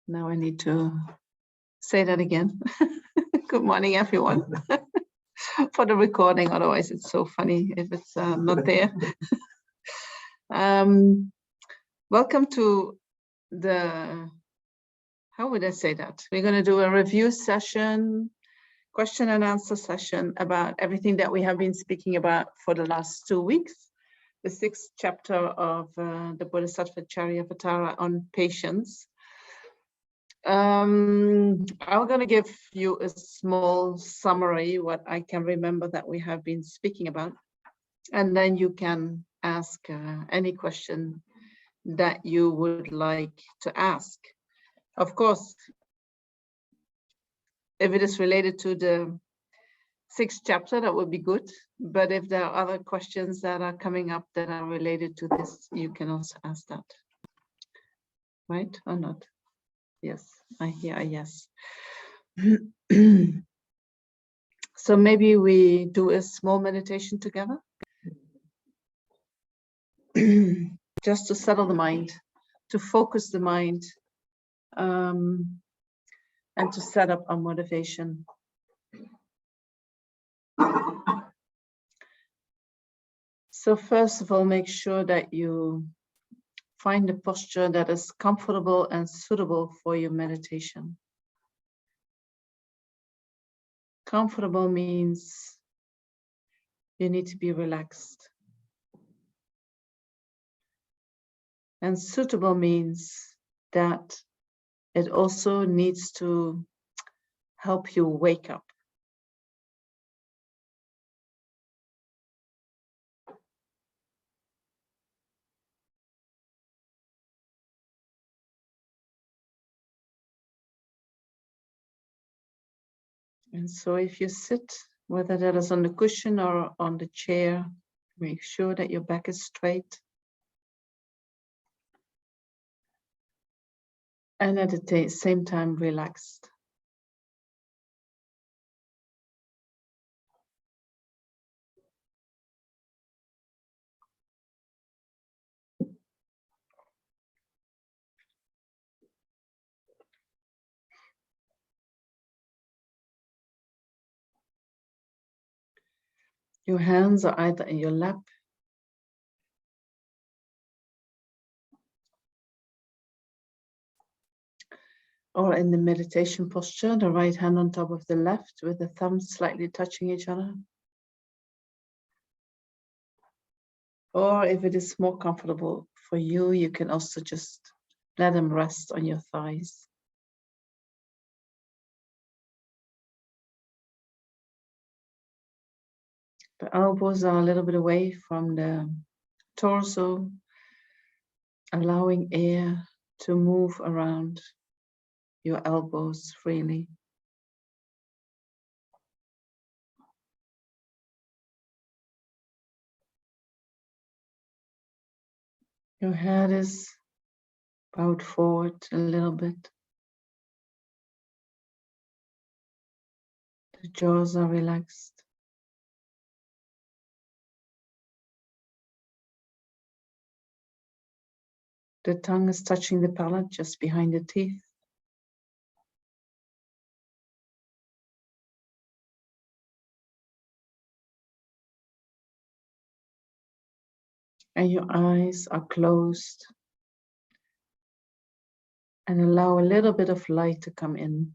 Now I need to say that again. Good morning, everyone. For the recording, otherwise it's so funny if it's not there. Welcome to the, how would I say that? We're going to do a review session, question and answer session about everything that we have been speaking about for the last 2 weeks. The 6th chapter of the Bodhisattva Charyavatara on patience. I'm going to give you a small summary, what I can remember that we have been speaking about, and then you can ask any question that you would like to ask. Of course, if it is related to the 6th chapter, that would be good. But if there are other questions that are coming up that are related to this, you can also ask that. Right or not? Yes, I hear a yes. So maybe we do a small meditation together. Just to settle the mind, to focus the mind, and to set up our motivation. So first of all, make sure that you find a posture that is comfortable and suitable for your meditation. Comfortable means you need to be relaxed. And suitable means that it also needs to help you wake up. And so if you sit, whether that is on the cushion or on the chair, make sure that your back is straight. And at the same time, relaxed. Your hands are either in your lap or in the meditation posture, the right hand on top of the left with the thumbs slightly touching each other. Or if it is more comfortable for you, you can also just let them rest on your thighs. The elbows are a little bit away from the torso, allowing air to move around your elbows freely. Your head is bowed forward a little bit. The jaws are relaxed. The tongue is touching the palate just behind the teeth. And your eyes are closed. And allow a little bit of light to come in.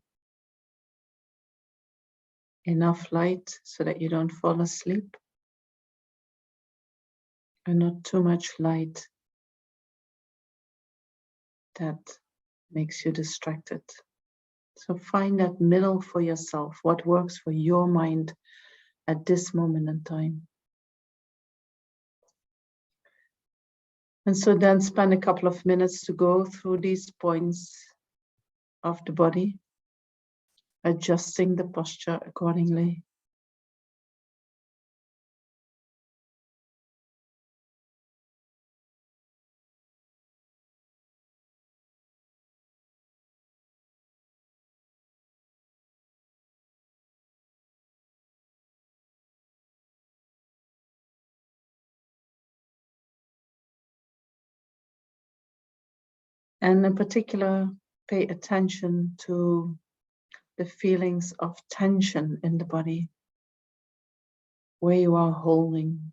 Enough light so that you don't fall asleep. And not too much light that makes you distracted. So find that middle for yourself, what works for your mind at this moment in time. And so then spend a couple of minutes to go through these points of the body, adjusting the posture accordingly. And in particular, pay attention to the feelings of tension in the body, where you are holding.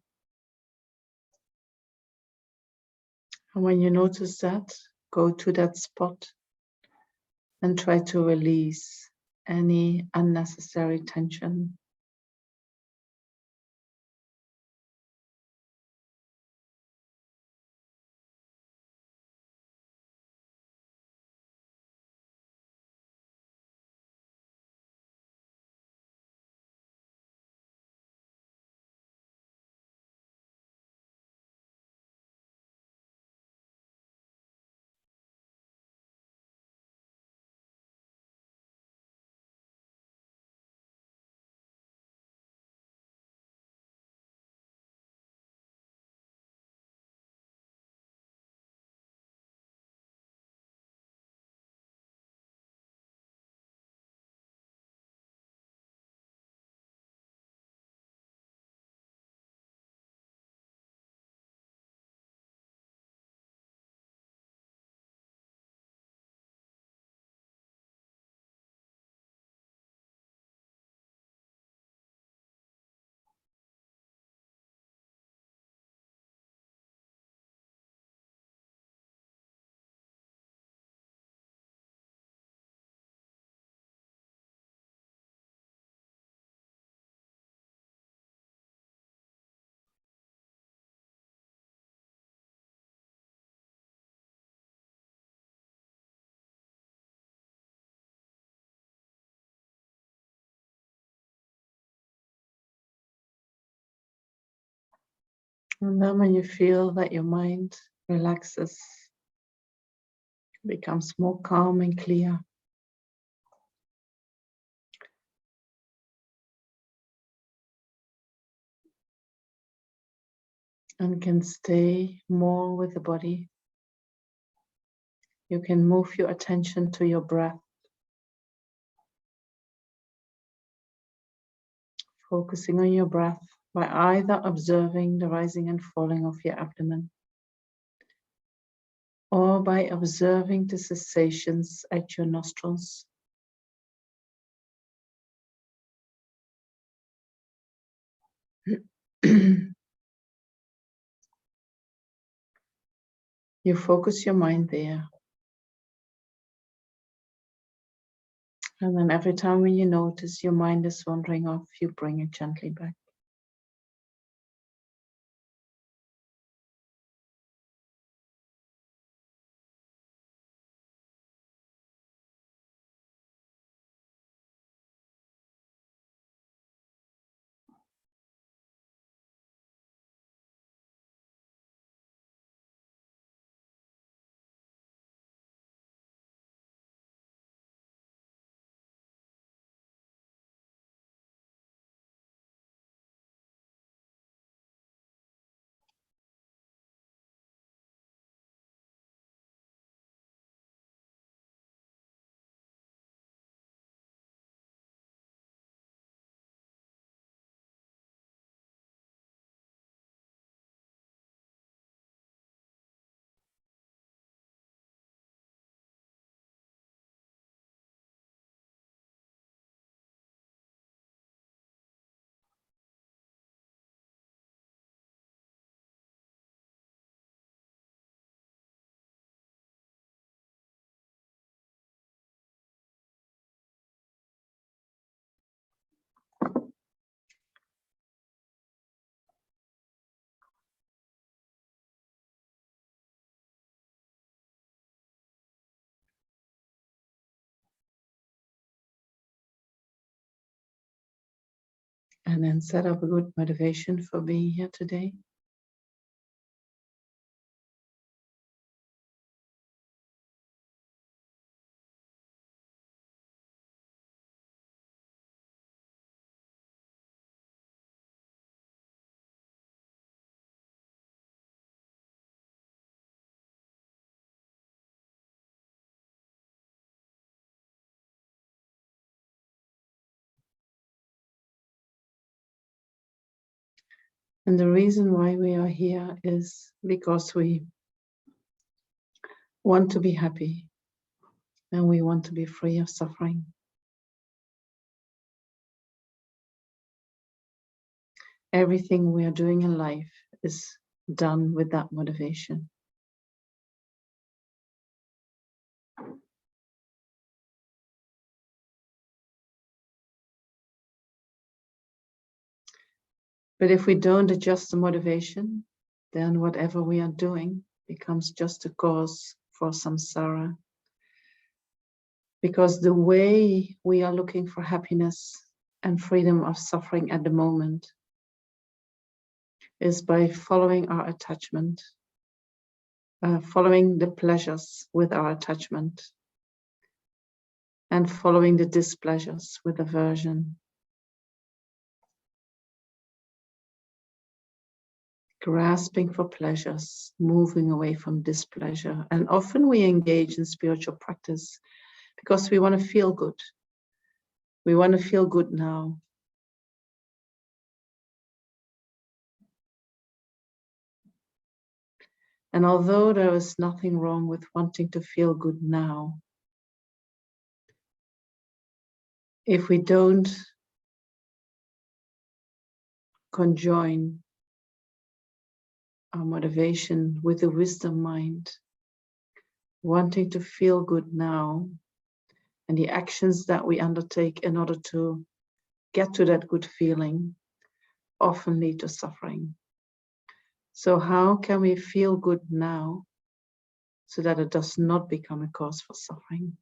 And when you notice that, go to that spot and try to release any unnecessary tension. And then when you feel that your mind relaxes, becomes more calm and clear, and can stay more with the body, you can move your attention to your breath, focusing on your breath by either observing the rising and falling of your abdomen, or by observing the sensations at your nostrils. You focus your mind there. And then every time when you notice your mind is wandering off, you bring it gently back. And then set up a good motivation for being here today. And the reason why we are here is because we want to be happy and we want to be free of suffering. Everything we are doing in life is done with that motivation. But if we don't adjust the motivation, then whatever we are doing becomes just a cause for samsara. Because the way we are looking for happiness and freedom of suffering at the moment is by following our attachment, following the pleasures with our attachment, and following the displeasures with aversion. Grasping for pleasures, moving away from displeasure. And often we engage in spiritual practice because we want to feel good. We want to feel good now. And although there is nothing wrong with wanting to feel good now, if we don't conjoin our motivation with the wisdom mind, wanting to feel good now, and the actions that we undertake in order to get to that good feeling often lead to suffering. So how can we feel good now so that it does not become a cause for suffering?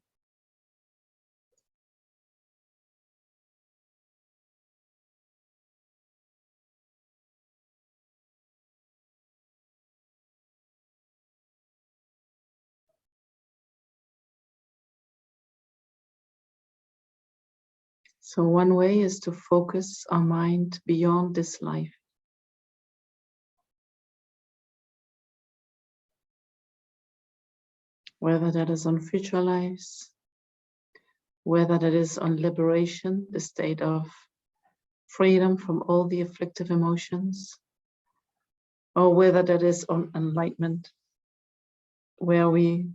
So one way is to focus our mind beyond this life. Whether that is on future lives, whether that is on liberation, the state of freedom from all the afflictive emotions, or whether that is on enlightenment, where we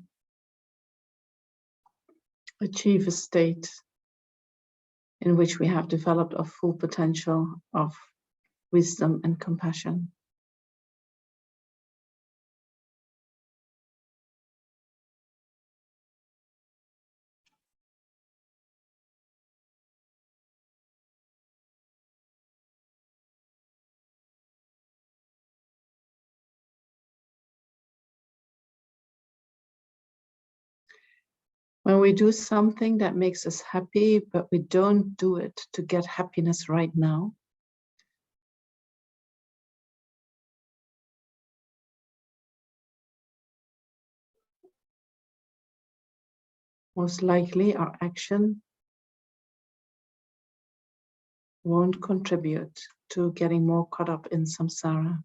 achieve a state in which we have developed our full potential of wisdom and compassion. When we do something that makes us happy, but we don't do it to get happiness right now, most likely our action won't contribute to getting more caught up in samsara.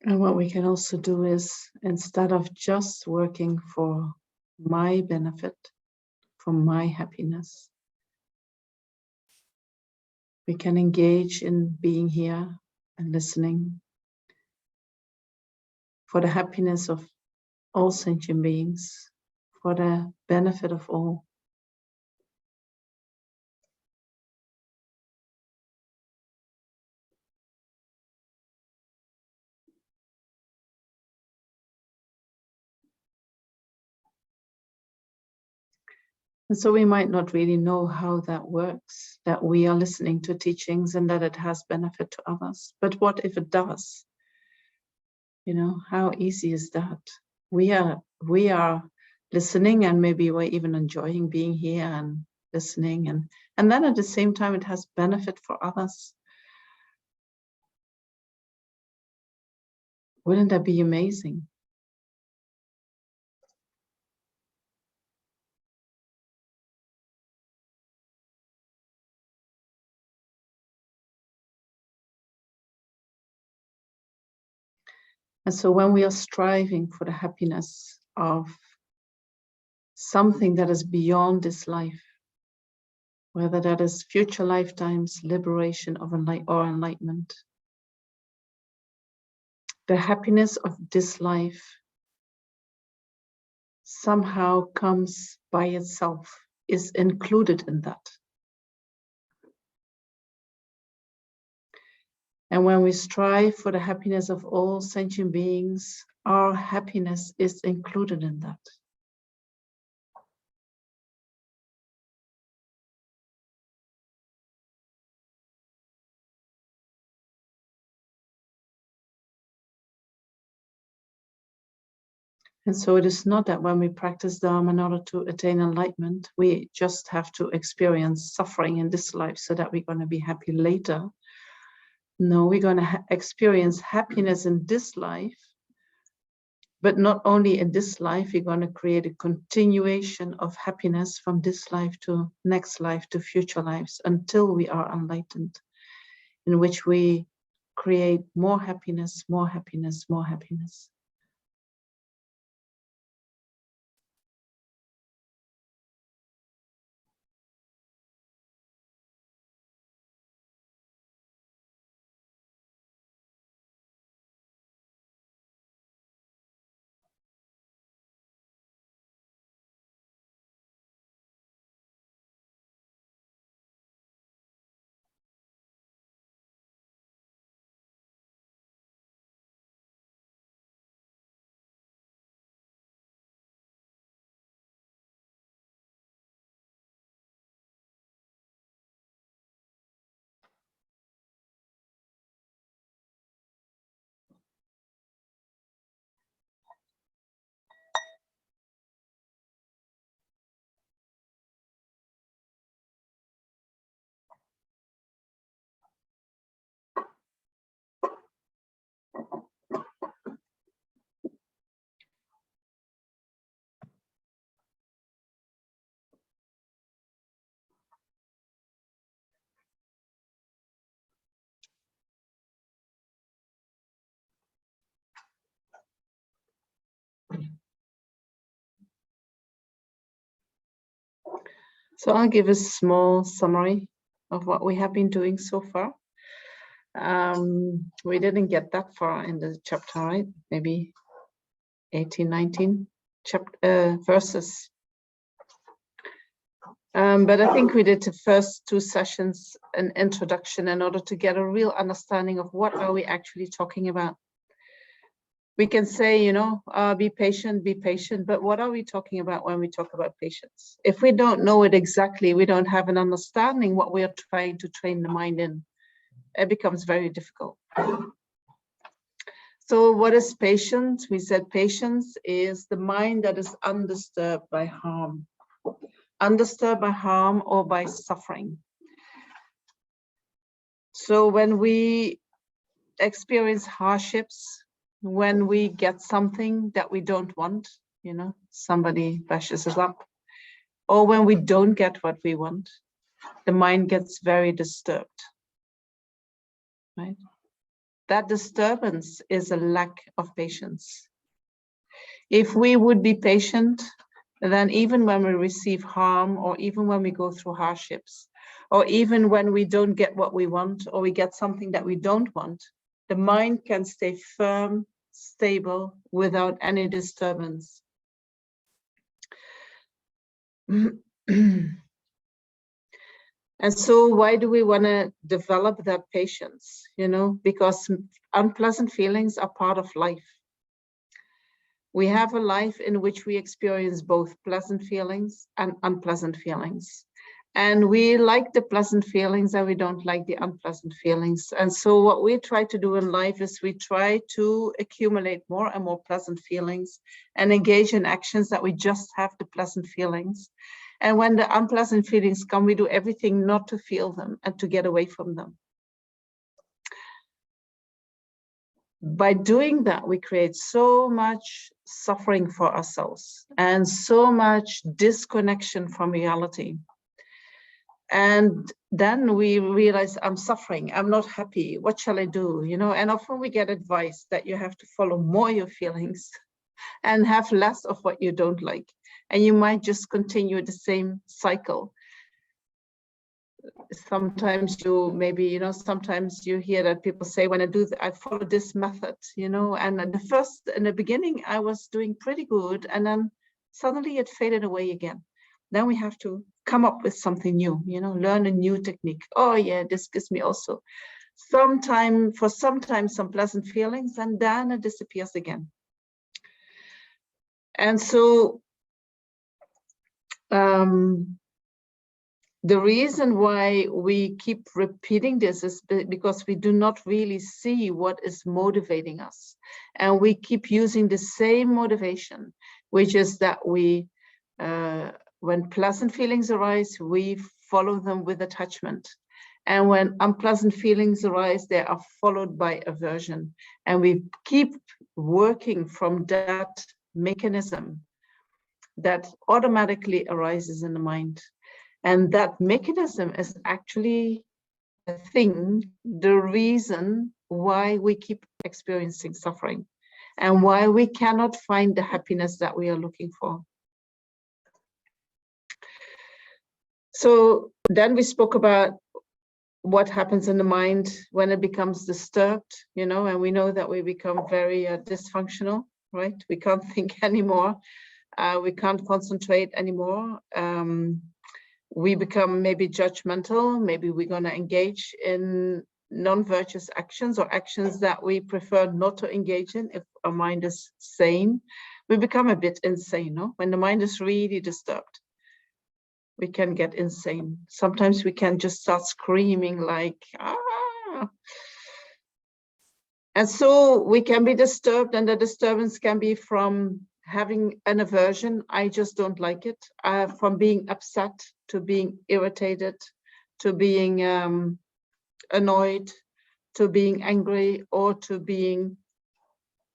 And what we can also do is, instead of just working for my benefit, for my happiness, we can engage in being here and listening for the happiness of all sentient beings, for the benefit of all. And so we might not really know how that works, that we are listening to teachings and that it has benefit to others. But what if it does? You know, how easy is that? We are listening, and maybe we're even enjoying being here and listening, and then at the same time it has benefit for others. Wouldn't that be amazing? And so when we are striving for the happiness of something that is beyond this life, whether that is future lifetimes, liberation of or enlightenment, the happiness of this life somehow comes by itself, is included in that. And when we strive for the happiness of all sentient beings, our happiness is included in that. And so it is not that when we practice Dharma in order to attain enlightenment, we just have to experience suffering in this life so that we're going to be happy later. No, we're going to experience happiness in this life, but not only in this life, we're going to create a continuation of happiness from this life to next life to future lives until we are enlightened, in which we create more happiness, more happiness, more happiness. So I'll give a small summary of what we have been doing so far. We didn't get that far in the chapter, right? Maybe 18, 19 verses. But I think we did the first 2 sessions an introduction in order to get a real understanding of what are we actually talking about. We can say, be patient, but what are we talking about when we talk about patience? If we don't know it exactly, we don't have an understanding what we are trying to train the mind in, it becomes very difficult. So what is patience? We said patience is the mind that is undisturbed by harm. Undisturbed by harm or by suffering. So when we experience hardships, when we get something that we don't want, somebody bashes us up, or when we don't get what we want, the mind gets very disturbed, right? That disturbance is a lack of patience. If we would be patient, then even when we receive harm, or even when we go through hardships, or even when we don't get what we want, or we get something that we don't want, the mind can stay firm, stable, without any disturbance. And so why do we want to develop that patience? Because unpleasant feelings are part of life. We have a life in which we experience both pleasant feelings and unpleasant feelings. And we like the pleasant feelings and we don't like the unpleasant feelings. And so what we try to do in life is we try to accumulate more and more pleasant feelings and engage in actions that we just have the pleasant feelings. And when the unpleasant feelings come, we do everything not to feel them and to get away from them. by doing that, we create so much suffering for ourselves and so much disconnection from reality. And then we realize, I'm suffering, I'm not happy, what shall I do? You know, and often we get advice that you have to follow more your feelings and have less of what you don't like. And you might just continue the same cycle. Sometimes you maybe, you know, sometimes you hear that people say, when I follow this method, you know, and in the beginning, I was doing pretty good. And then suddenly it faded away again. Then we have to come up with something new, you know, learn a new technique. Oh yeah, this gives me also some pleasant feelings, and then it disappears again. And so the reason why we keep repeating this is because we do not really see what is motivating us. And we keep using the same motivation, which is that we, when pleasant feelings arise, we follow them with attachment. And when unpleasant feelings arise, they are followed by aversion. And we keep working from that mechanism that automatically arises in the mind. And that mechanism is actually the reason why we keep experiencing suffering and why we cannot find the happiness that we are looking for. So then we spoke about what happens in the mind when it becomes disturbed, you know, and we know that we become very dysfunctional, right? We can't think anymore. We can't concentrate anymore. We become maybe judgmental. Maybe we're going to engage in non-virtuous actions or actions that we prefer not to engage in if our mind is sane. We become a bit insane, no? When the mind is really disturbed, we can get insane. Sometimes we can just start screaming like, ah. And so we can be disturbed, and the disturbance can be from having an aversion, I just don't like it, from being upset to being irritated, to being annoyed, to being angry, or to being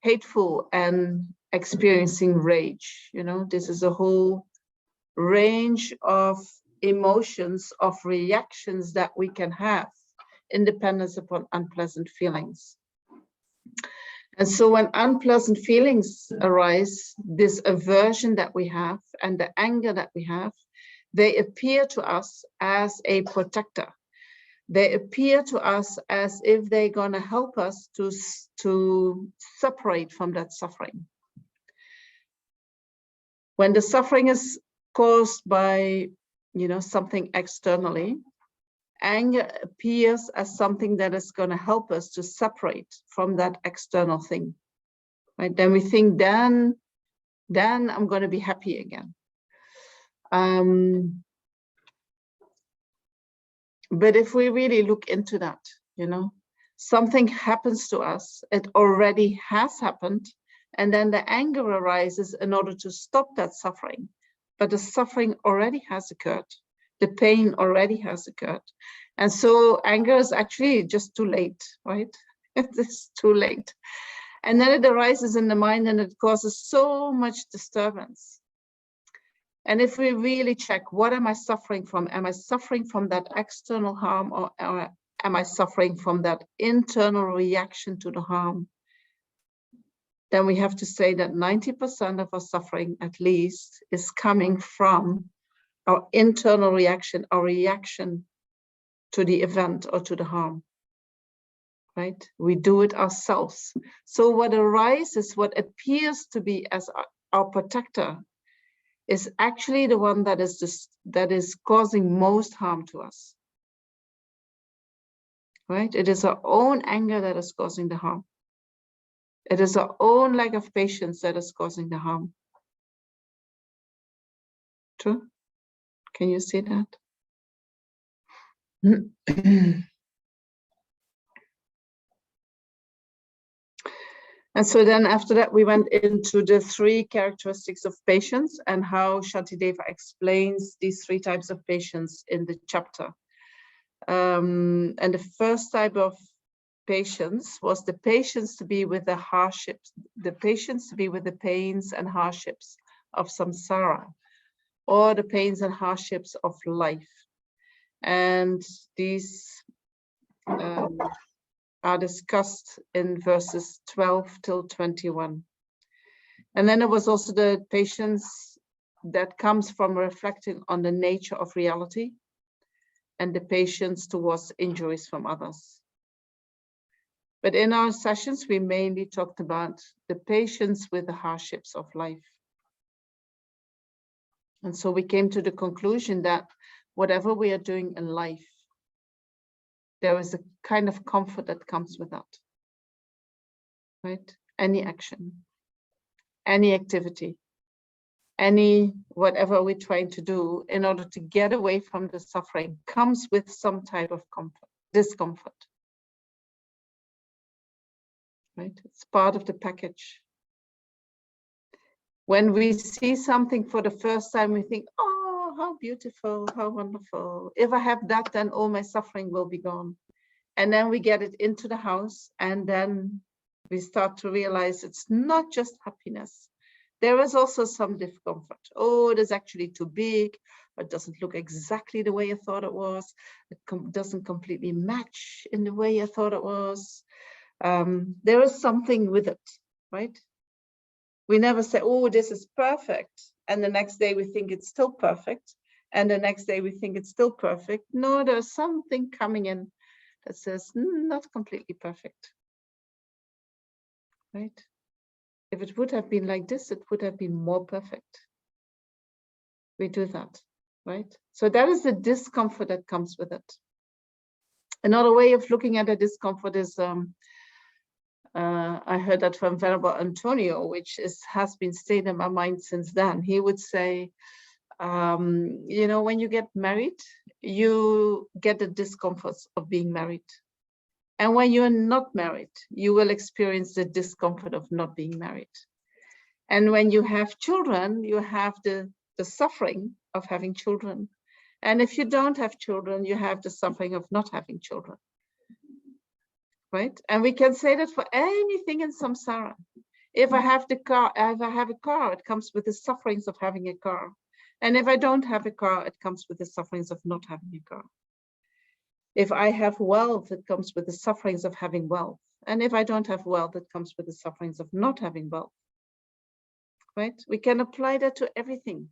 hateful and experiencing rage. You know, this is a whole range of emotions, of reactions that we can have, independent upon unpleasant feelings. And so when unpleasant feelings arise, this aversion that we have and the anger that we have, they appear to us as a protector. They appear to us as if they're going to help us to separate from that suffering. When the suffering is caused by, you know, something externally, anger appears as something that is going to help us to separate from that external thing, right? Then we think, then I'm going to be happy again. But if we really look into that, you know, something happens to us, it already has happened, and then the anger arises in order to stop that suffering. But the suffering already has occurred. The pain already has occurred. And so anger is actually just too late, right? It's too late. And then it arises in the mind and it causes so much disturbance. And if we really check, what am I suffering from? Am I suffering from that external harm, or am I suffering from that internal reaction to the harm? Then we have to say that 90% of our suffering, at least, is coming from our internal reaction, our reaction to the event or to the harm, right? We do it ourselves. So what arises, what appears to be as our protector, is actually the one that is causing most harm to us, right? It is our own anger that is causing the harm. It is our own lack of patience that is causing the harm. True? Can you see that? And so then after that, we went into the 3 characteristics of patience and how Shantideva explains these 3 types of patience in the chapter. And the first type of patience was the patience to be with the hardships, the patience to be with the pains and hardships of samsara, or the pains and hardships of life. And these are discussed in verses 12 till 21. And then there was also the patience that comes from reflecting on the nature of reality and the patience towards injuries from others. But in our sessions, we mainly talked about the patience with the hardships of life. And so we came to the conclusion that whatever we are doing in life, there is a kind of comfort that comes with that, right? Any action, any activity, any whatever we're trying to do in order to get away from the suffering comes with some type of comfort, discomfort, right? It's part of the package. When we see something for the first time, we think, oh, how beautiful, how wonderful. If I have that, then all my suffering will be gone. And then we get it into the house, and then we start to realize it's not just happiness. There is also some discomfort. Oh, it is actually too big. It doesn't look exactly the way I thought it was. It doesn't completely match in the way I thought it was. There is something with it, right? We never say, oh, this is perfect. And the next day we think it's still perfect. And the next day we think it's still perfect. No, there's something coming in that says, not completely perfect, right? If it would have been like this, it would have been more perfect. We do that, right? So that is the discomfort that comes with it. Another way of looking at the discomfort is, I heard that from Venerable Antonio, which has been stayed in my mind since then. He would say, you know, when you get married, you get the discomforts of being married. And when you're not married, you will experience the discomfort of not being married. And when you have children, you have the suffering of having children. And if you don't have children, you have the suffering of not having children. Right? And we can say that for anything in samsara. If I have a car, it comes with the sufferings of having a car. And if I don't have a car, it comes with the sufferings of not having a car. If I have wealth, it comes with the sufferings of having wealth. And if I don't have wealth, it comes with the sufferings of not having wealth. Right? We can apply that to everything.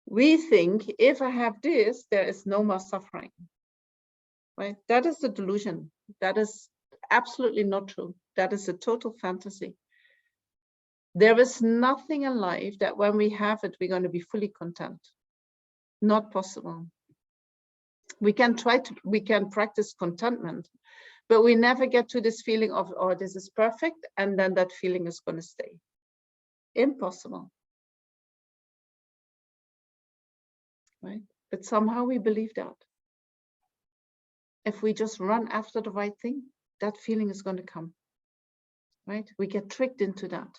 We think if I have this, there is no more suffering. Right? That is the delusion. That is absolutely not true. That is a total fantasy. There is nothing in life that when we have it, we're going to be fully content. Not possible. We can practice contentment, but we never get to this feeling of, oh, this is perfect, and then that feeling is going to stay. Impossible. Right? But somehow we believe that. If we just run after the right thing, that feeling is going to come. Right? We get tricked into that.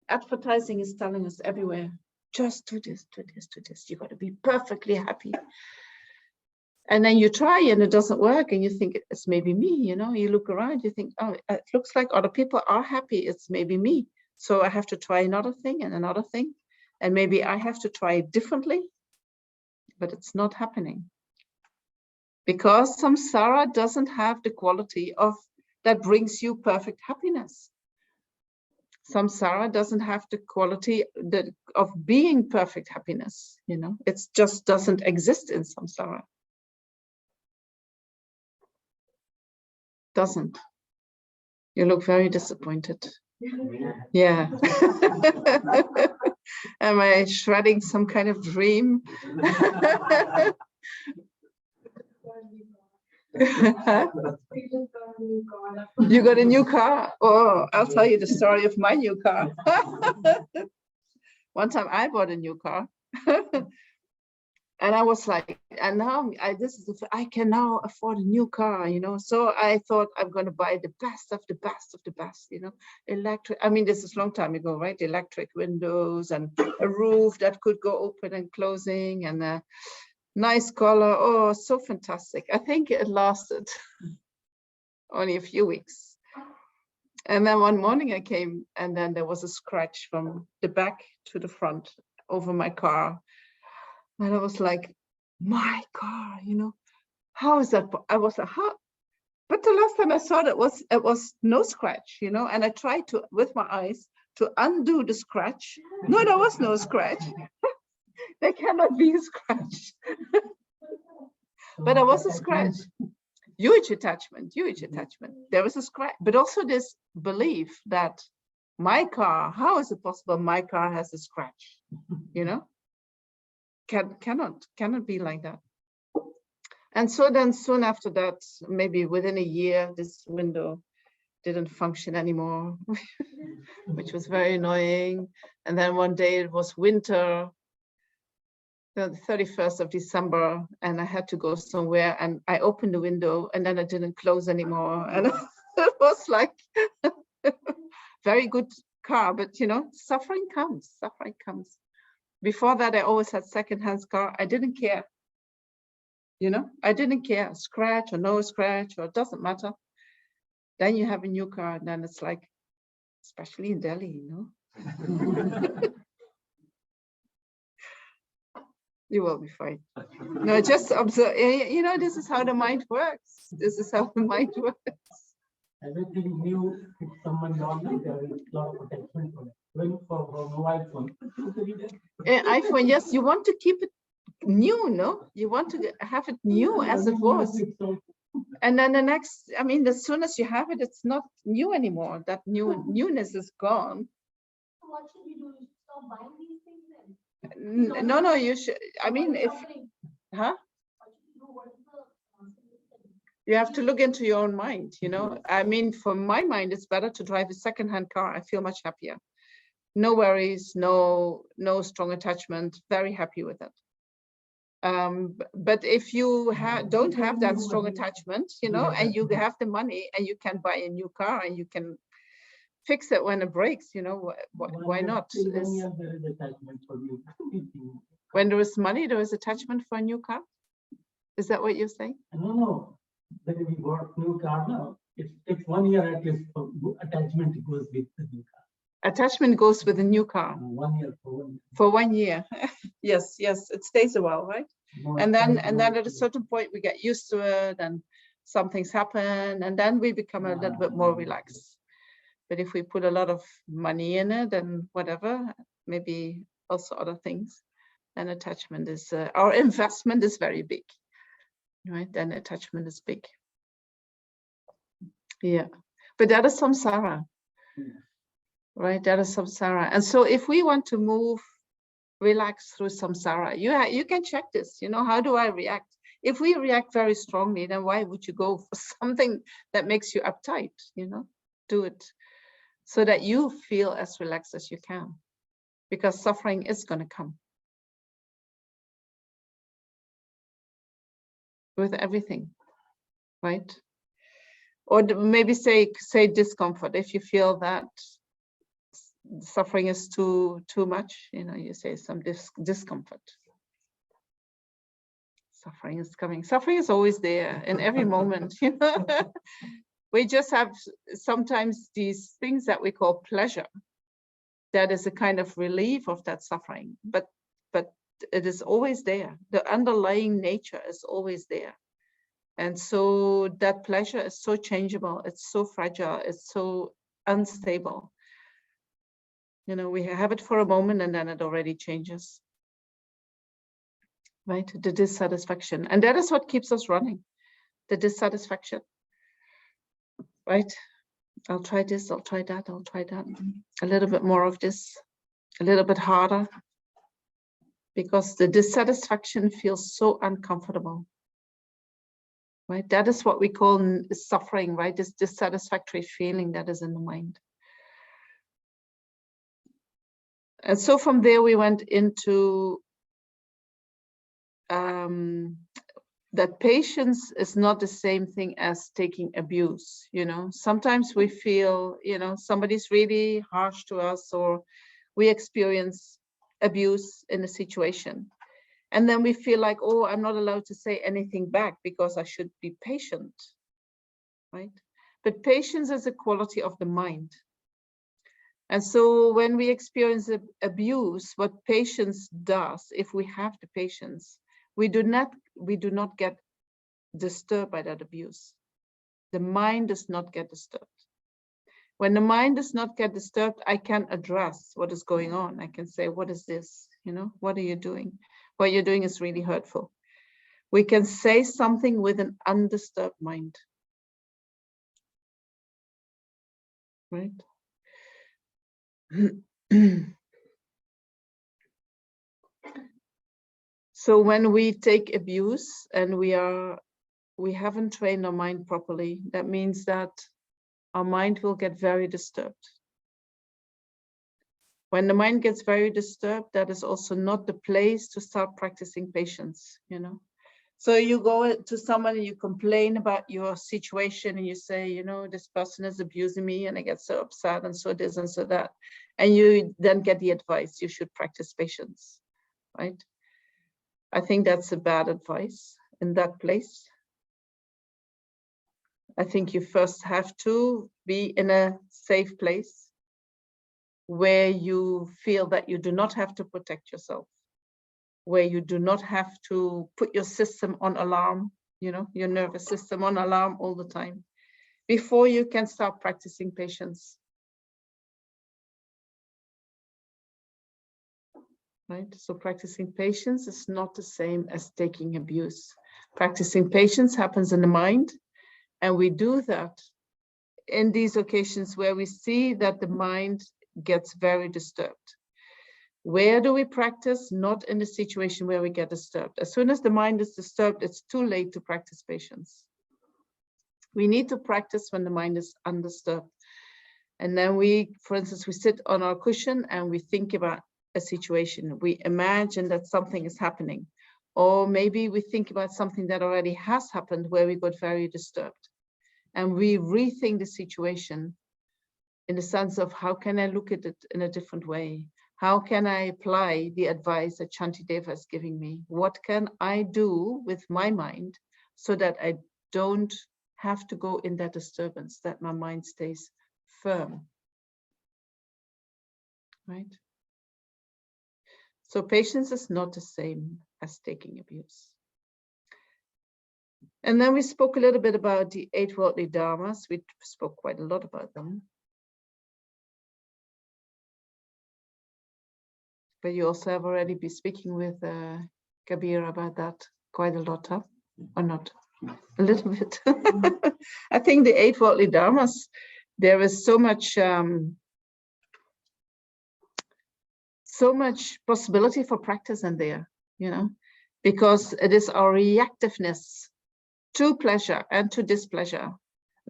Advertising is telling us everywhere, just do this, do this, do this. You got to be perfectly happy. And then you try and it doesn't work and you think it's maybe me, you know, you look around, you think, oh, it looks like other people are happy. It's maybe me. So I have to try another thing and another thing. And maybe I have to try it differently, but it's not happening. Because samsara doesn't have the quality of that brings you perfect happiness. Samsara doesn't have the quality of being perfect happiness, you know, it just doesn't exist in samsara. Doesn't. You look very disappointed. Yeah. Am I shredding some kind of dream? You got a new car? Oh, I'll tell you the story of my new car. One time I bought a new car. And I was like, and now I can now afford a new car, you know. So I thought I'm going to buy the best of the best of the best, you know, electric. I mean, this is a long time ago, right? Electric windows and a roof that could go open and closing, and Nice color. Oh, so fantastic. I think it lasted only a few weeks. And then one morning I came and then there was a scratch from the back to the front over my car. And I was like, my car, you know, how is that? I was like, how? But the last time I saw it was no scratch, you know, and I tried to, with my eyes, to undo the scratch. No, there was no scratch. There cannot be a scratch. But there was a scratch. Huge attachment, huge attachment. There was a scratch, but also this belief that my car, how is it possible my car has a scratch? You know, cannot be like that. And so then soon after that, maybe within a year, this window didn't function anymore, which was very annoying. And then one day it was winter, the 31st of December, and I had to go somewhere and I opened the window and then it didn't close anymore. And it was like very good car, but you know, suffering comes. Before that, I always had secondhand car. I didn't care. You know, I didn't care, scratch or no scratch, or it doesn't matter. Then you have a new car, and then it's like, especially in Delhi, you know. You will be fine. No, just observe. You know, this is how the mind works. This is how the mind works. Everything new, if someone normal, there is a lot of attachment for it. Even for mobile phone. iPhone, yes, you want to keep it new, no? You want to have it new as it was. And then the next, I mean, as soon as you have it, it's not new anymore. That newness is gone. So what should we do? Stop buying these things then? No, you should. I mean, if, huh? You have to look into your own mind, you know. I mean, for my mind, it's better to drive a secondhand car. I feel much happier. No worries, no strong attachment. Very happy with it. But if you don't have that strong attachment, you know, and you have the money and you can buy a new car and you can fix it when it breaks, you know, why not? When there is money, there is attachment for a new car. Is that what you're saying? No. When we got new car now, it takes 1 year at least for attachment goes with the new car. Attachment goes with a new car. 1 year for 1 year. Yes, it stays a while, right? And then at a certain point we get used to it and some things happen and then we become a little bit more relaxed. But if we put a lot of money in it and whatever, maybe also other things, then attachment is, our investment is very big, right? Then attachment is big. Yeah, but that is samsara. Right, that is samsara. And so if we want to move, relax through samsara, you can check this, you know, how do I react? If we react very strongly, then why would you go for something that makes you uptight, you know? Do it so that you feel as relaxed as you can, because suffering is going to come. With everything, right? Or maybe say discomfort. If you feel that suffering is too much, you know, you say some discomfort. Suffering is coming. Suffering is always there in every moment, you know. We just have sometimes these things that we call pleasure. That is a kind of relief of that suffering, but it is always there. The underlying nature is always there. And so that pleasure is so changeable, it's so fragile, it's so unstable. You know, we have it for a moment and then it already changes. Right? The dissatisfaction. And that is what keeps us running. The dissatisfaction. Right? I'll try this, I'll try that, I'll try that. A little bit more of this, a little bit harder. Because the dissatisfaction feels so uncomfortable. Right? That is what we call suffering, right? This dissatisfactory feeling that is in the mind. And so from there we went into that patience is not the same thing as taking abuse, you know. Sometimes we feel, you know, somebody's really harsh to us or we experience abuse in a situation. And then we feel like, oh, I'm not allowed to say anything back because I should be patient, right? But patience is a quality of the mind. And so when we experience abuse, what patience does, if we have the patience, we do not get disturbed by that abuse. The mind does not get disturbed. When the mind does not get disturbed, I can address what is going on. I can say, what is this? You know, what are you doing? What you're doing is really hurtful. We can say something with an undisturbed mind. Right? So when we take abuse and we haven't trained our mind properly, that means that our mind will get very disturbed. When the mind gets very disturbed, that is also not the place to start practicing patience, you know. So you go to someone and you complain about your situation and you say, you know, this person is abusing me and I get so upset and so this and so that. And you then get the advice, you should practice patience, right? I think that's a bad advice in that place. I think you first have to be in a safe place where you feel that you do not have to protect yourself, where you do not have to put your system on alarm, you know, your nervous system on alarm all the time, before you can start practicing patience. Right? So practicing patience is not the same as taking abuse. Practicing patience happens in the mind, and we do that in these occasions where we see that the mind gets very disturbed. Where do we practice? Not in the situation where we get disturbed. As soon as the mind is disturbed, it's too late to practice patience. We need to practice when the mind is undisturbed. And then we, for instance, we sit on our cushion and we think about a situation. We imagine that something is happening. Or maybe we think about something that already has happened where we got very disturbed. And we rethink the situation in the sense of how can I look at it in a different way? How can I apply the advice that Shantideva is giving me? What can I do with my mind so that I don't have to go in that disturbance, that my mind stays firm, right? So patience is not the same as taking abuse. And then we spoke a little bit about the 8 worldly dharmas. We spoke quite a lot about them. But you also have already been speaking with Kabir about that quite a lot, huh? Or not? A little bit. I think the 8 worldly dharmas, there is so much possibility for practice in there, you know, because it is our reactiveness to pleasure and to displeasure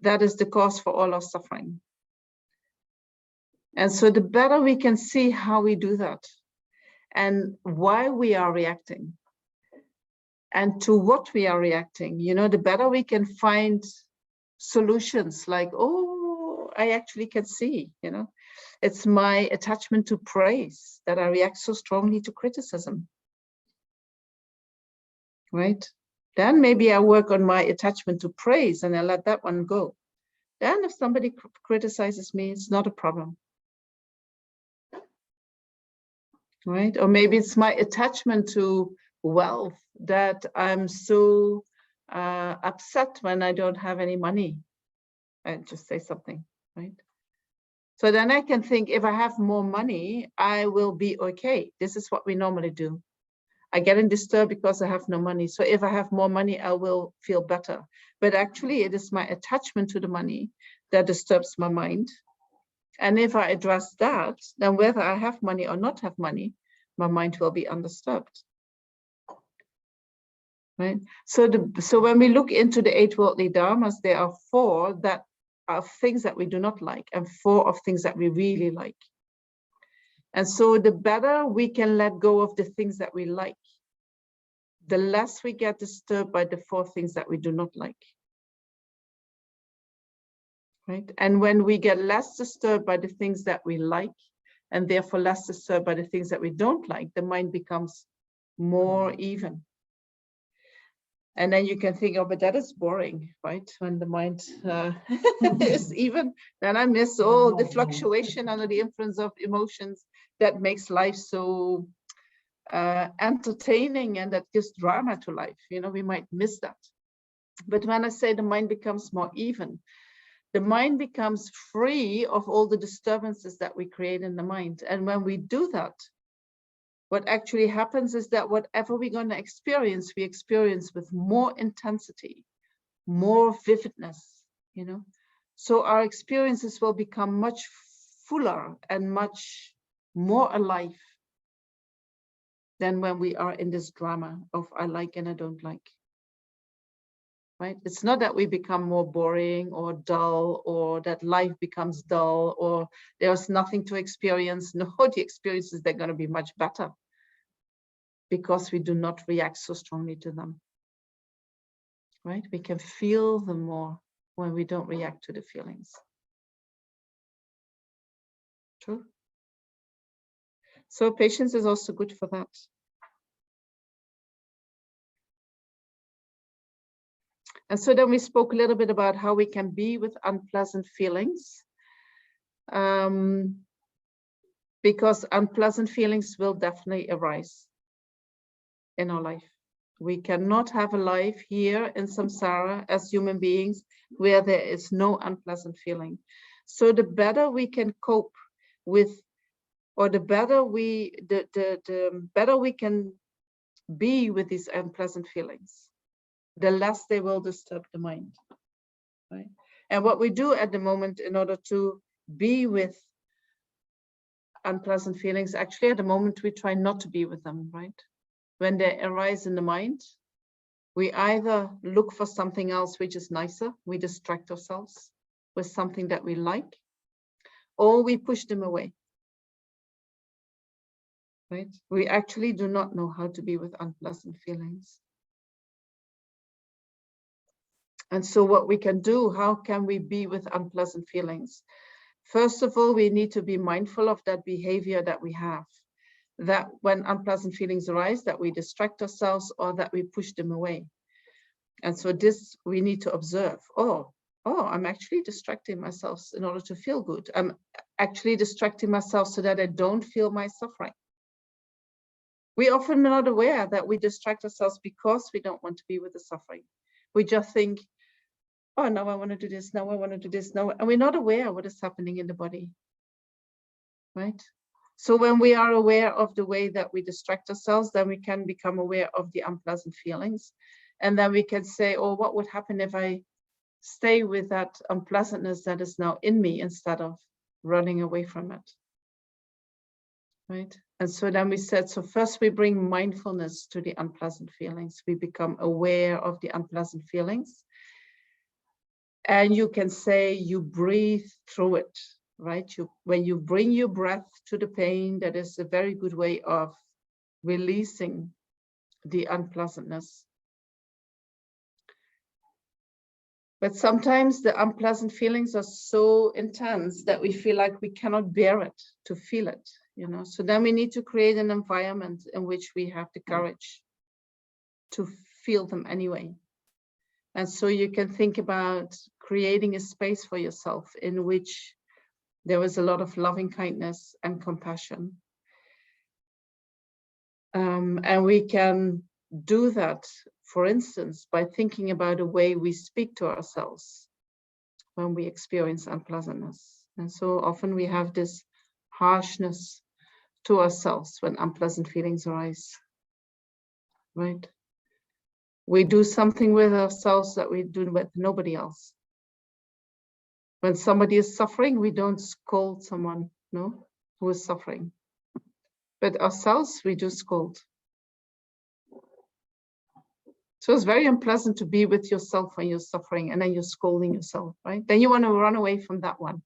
that is the cause for all our suffering. And so the better we can see how we do that and why we are reacting and to what we are reacting, you know, the better we can find solutions like, oh, I actually can see, you know, it's my attachment to praise that I react so strongly to criticism, right? Then maybe I work on my attachment to praise and I let that one go. Then if somebody criticizes me, it's not a problem. Right? Or maybe it's my attachment to wealth that I'm so upset when I don't have any money. I just say something, right? So then I can think if I have more money, I will be okay. This is what we normally do. I get disturbed because I have no money. So if I have more money, I will feel better. But actually it is my attachment to the money that disturbs my mind. And if I address that, then whether I have money or not have money, my mind will be undisturbed. Right? So when we look into the 8 worldly dharmas, there are 4 that are things that we do not like and 4 of things that we really like. And so the better we can let go of the things that we like, the less we get disturbed by the 4 things that we do not like. Right? And when we get less disturbed by the things that we like, and therefore less disturbed by the things that we don't like, the mind becomes more even. And then you can think, oh, but that is boring, right? When the mind is even, then I miss all the fluctuation under the influence of emotions that makes life so entertaining, and that gives drama to life. You know, we might miss that. But when I say the mind becomes more even, the mind becomes free of all the disturbances that we create in the mind. And when we do that, what actually happens is that whatever we're going to experience, we experience with more intensity, more vividness, you know. So our experiences will become much fuller and much more alive than when we are in this drama of I like and I don't like. Right? It's not that we become more boring or dull, or that life becomes dull, or there's nothing to experience. No, the experiences, they're going to be much better because we do not react so strongly to them. Right? We can feel them more when we don't react to the feelings. True. So patience is also good for that. And so then we spoke a little bit about how we can be with unpleasant feelings. Because unpleasant feelings will definitely arise in our life. We cannot have a life here in samsara as human beings where there is no unpleasant feeling. So the better we can cope with, or the better we can be with these unpleasant feelings, the less they will disturb the mind, right? And what we do at the moment in order to be with unpleasant feelings, actually at the moment we try not to be with them, right? When they arise in the mind, we either look for something else which is nicer, we distract ourselves with something that we like, or we push them away, right? We actually do not know how to be with unpleasant feelings. And so what we can do, how can we be with unpleasant feelings? First of all, we need to be mindful of that behavior that we have, that when unpleasant feelings arise, that we distract ourselves or that we push them away. And so this we need to observe. Oh, I'm actually distracting myself in order to feel good. I'm actually distracting myself so that I don't feel my suffering. We often are not aware that we distract ourselves because we don't want to be with the suffering. We just think, oh, now I want to do this, now I want to do this, now, and we're not aware of what is happening in the body, right? So when we are aware of the way that we distract ourselves, then we can become aware of the unpleasant feelings. And then we can say, oh, what would happen if I stay with that unpleasantness that is now in me instead of running away from it, right? And so then we said, so first we bring mindfulness to the unpleasant feelings. We become aware of the unpleasant feelings. And you can say you breathe through it, right? When you bring your breath to the pain, that is a very good way of releasing the unpleasantness. But sometimes the unpleasant feelings are so intense that we feel like we cannot bear it to feel it, you know? So then we need to create an environment in which we have the courage to feel them anyway. And so you can think about creating a space for yourself in which there is a lot of loving kindness and compassion. And we can do that, for instance, by thinking about the way we speak to ourselves when we experience unpleasantness. And so often we have this harshness to ourselves when unpleasant feelings arise, right? We do something with ourselves that we do with nobody else. When somebody is suffering, we don't scold someone, no, who is suffering. But ourselves, we do scold. So it's very unpleasant to be with yourself when you're suffering and then you're scolding yourself, right? Then you want to run away from that one.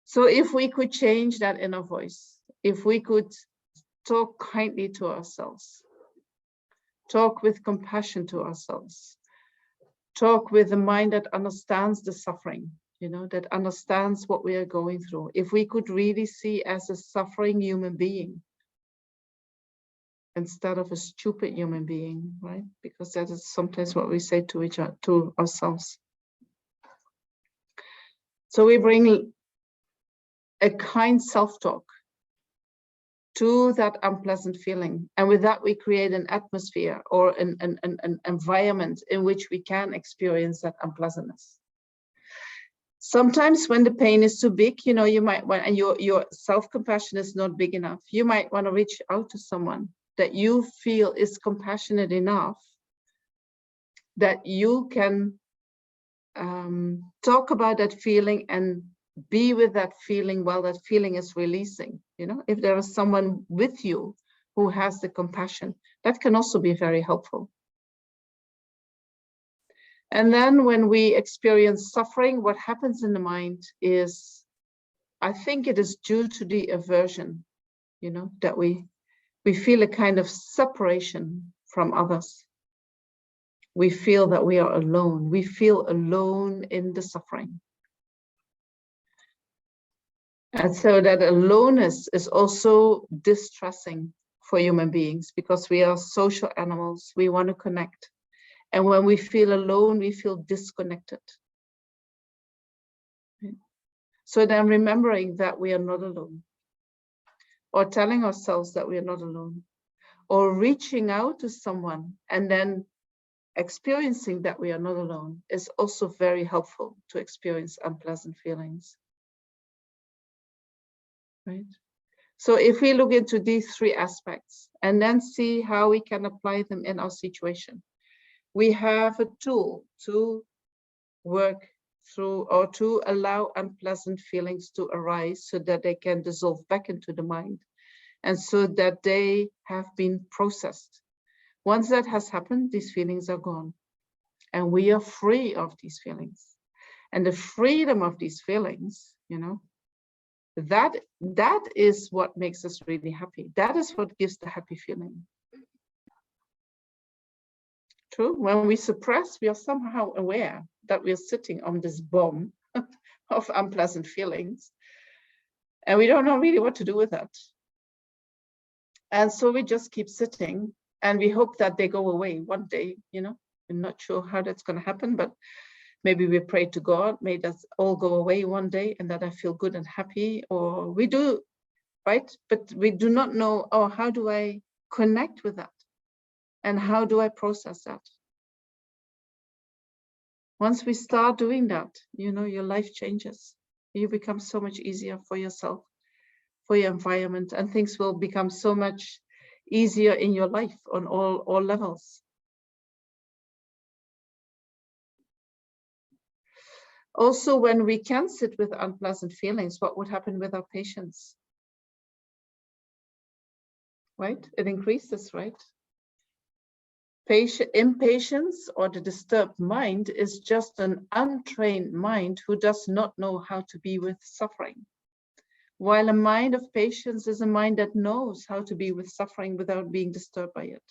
So if we could change that inner voice, if we could talk kindly to ourselves, talk with compassion to ourselves, talk with a mind that understands the suffering, you know, that understands what we are going through. If we could really see as a suffering human being, instead of a stupid human being, right? Because that is sometimes what we say to each other, to ourselves. So we bring a kind self-talk to that unpleasant feeling. And with that, we create an atmosphere or an environment in which we can experience that unpleasantness. Sometimes when the pain is too big, you know, you might want, and your self-compassion is not big enough, you might want to reach out to someone that you feel is compassionate enough that you can talk about that feeling and be with that feeling while that feeling is releasing. You know, if there is someone with you who has the compassion, that can also be very helpful. And then when we experience suffering, what happens in the mind is, I think it is due to the aversion, you know, that we feel a kind of separation from others. We feel that we are alone. We feel alone in the suffering. And so that aloneness is also distressing for human beings because we are social animals. We want to connect. And when we feel alone, we feel disconnected. So then remembering that we are not alone, or telling ourselves that we are not alone, or reaching out to someone and then experiencing that we are not alone is also very helpful to experience unpleasant feelings. Right? So if we look into these three aspects and then see how we can apply them in our situation, we have a tool to work through or to allow unpleasant feelings to arise so that they can dissolve back into the mind and so that they have been processed. Once that has happened, these feelings are gone and we are free of these feelings. And the freedom of these feelings, you know, that is what makes us really happy. That is what gives the happy feeling. True. When we suppress, we are somehow aware that we are sitting on this bomb of unpleasant feelings. And we don't know really what to do with that. And so we just keep sitting and we hope that they go away one day, you know. I'm not sure how that's going to happen, but maybe we pray to God, may that all go away one day and that I feel good and happy, or we do, right? But we do not know, oh, how do I connect with that? And how do I process that? Once we start doing that, you know, your life changes. You become so much easier for yourself, for your environment, and things will become so much easier in your life on all levels. Also, when we can sit with unpleasant feelings, what would happen with our patience? Right? It increases, right? Impatience or the disturbed mind is just an untrained mind who does not know how to be with suffering. While a mind of patience is a mind that knows how to be with suffering without being disturbed by it.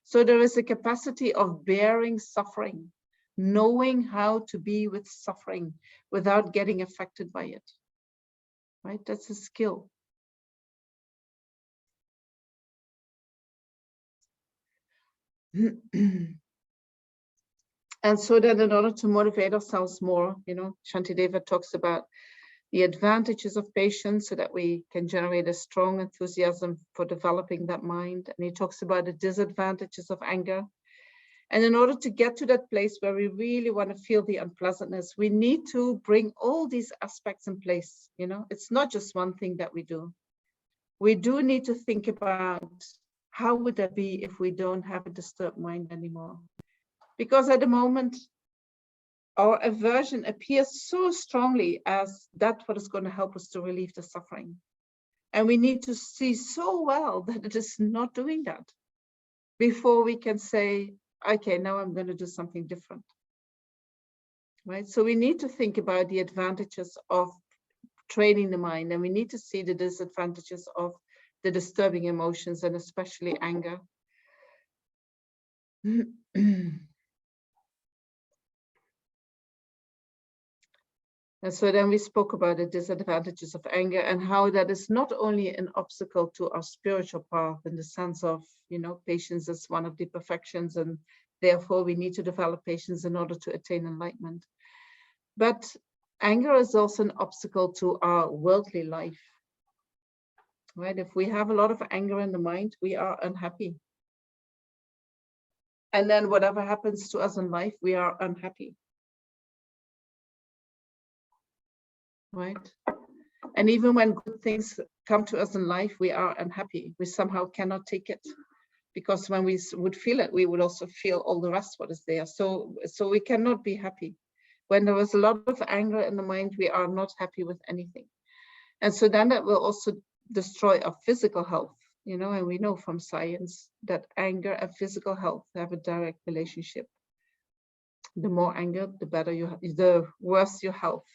So there is a capacity of bearing suffering, knowing how to be with suffering without getting affected by it. Right? That's a skill. And so that in order to motivate ourselves more, you know, Shantideva talks about the advantages of patience so that we can generate a strong enthusiasm for developing that mind. And he talks about the disadvantages of anger. And in order to get to that place where we really want to feel the unpleasantness, we need to bring all these aspects in place. You know, it's not just one thing that we do. We do need to think about how would that be if we don't have a disturbed mind anymore? Because at the moment, our aversion appears so strongly as that's what is going to help us to relieve the suffering. And we need to see so well that it is not doing that before we can say, okay, now I'm going to do something different. Right? So we need to think about the advantages of training the mind, and we need to see the disadvantages of the disturbing emotions and especially anger. And so then we spoke about the disadvantages of anger and how that is not only an obstacle to our spiritual path in the sense of, you know, patience is one of the perfections and therefore we need to develop patience in order to attain enlightenment. But anger is also an obstacle to our worldly life, right? If we have a lot of anger in the mind, we are unhappy. And then whatever happens to us in life, we are unhappy. Right? And even when good things come to us in life, we are unhappy. We somehow cannot take it. Because when we would feel it, we would also feel all the rest what is there. So we cannot be happy. When there is a lot of anger in the mind, we are not happy with anything. And so then that will also destroy our physical health. You know, and we know from science that anger and physical health have a direct relationship. The more anger, the better the worse your health.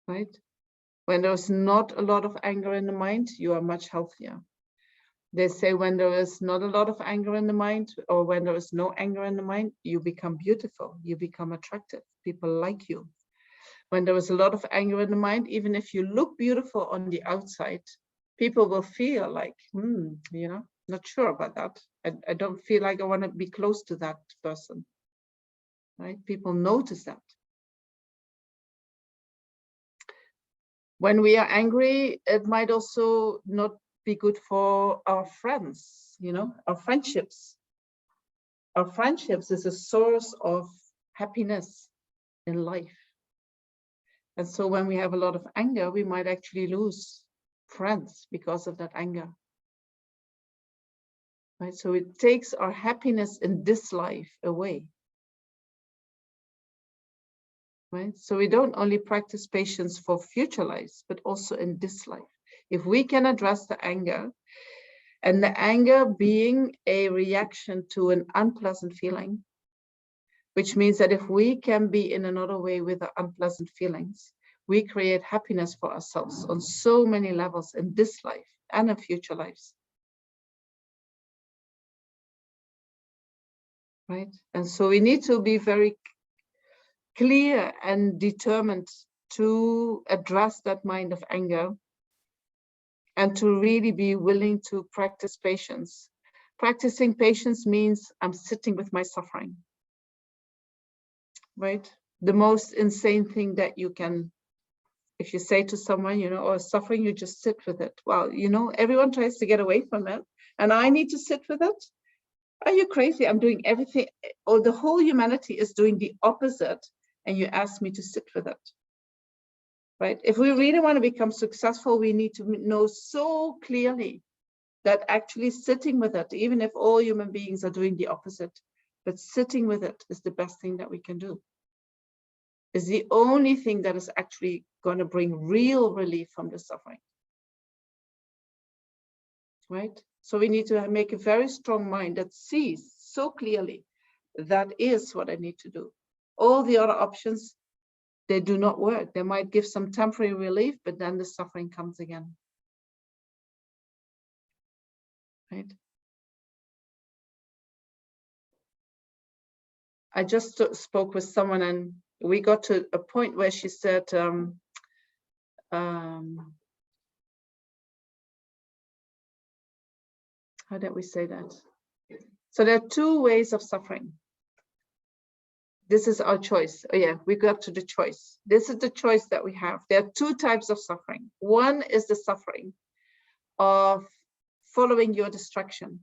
Right? When there's not a lot of anger in the mind, you are much healthier. They say when there is not a lot of anger in the mind, or when there is no anger in the mind, you become beautiful, you become attractive, people like you. When there is a lot of anger in the mind, even if you look beautiful on the outside, people will feel like, you know, not sure about that. I don't feel like I want to be close to that person. Right? People notice that. When we are angry, it might also not be good for our friends, you know, our friendships. Our friendships is a source of happiness in life. And so when we have a lot of anger, we might actually lose friends because of that anger. Right? So it takes our happiness in this life away. Right? So we don't only practice patience for future lives, but also in this life. If we can address the anger, and the anger being a reaction to an unpleasant feeling, which means that if we can be in another way with the unpleasant feelings, we create happiness for ourselves on so many levels in this life and in future lives. Right? And so we need to be very clear and determined to address that mind of anger and to really be willing to practice patience. Practicing patience means I'm sitting with my suffering. Right? The most insane thing that you can, if you say to someone, you know, oh, suffering, you just sit with it. Well, you know, everyone tries to get away from it, and I need to sit with it. Are you crazy? I'm doing everything, or the whole humanity is doing the opposite, and you ask me to sit with it. Right? If we really want to become successful, we need to know so clearly that actually sitting with it, even if all human beings are doing the opposite, but sitting with it is the best thing that we can do. Is the only thing that is actually going to bring real relief from the suffering. Right? So we need to make a very strong mind that sees so clearly that is what I need to do. All the other options, they do not work. They might give some temporary relief, but then the suffering comes again. Right? I just spoke with someone and we got to a point where she said, how did we say that? So there are two ways of suffering. This is our choice. Oh yeah, we got to the choice. This is the choice that we have. There are two types of suffering. One is the suffering of following your distraction,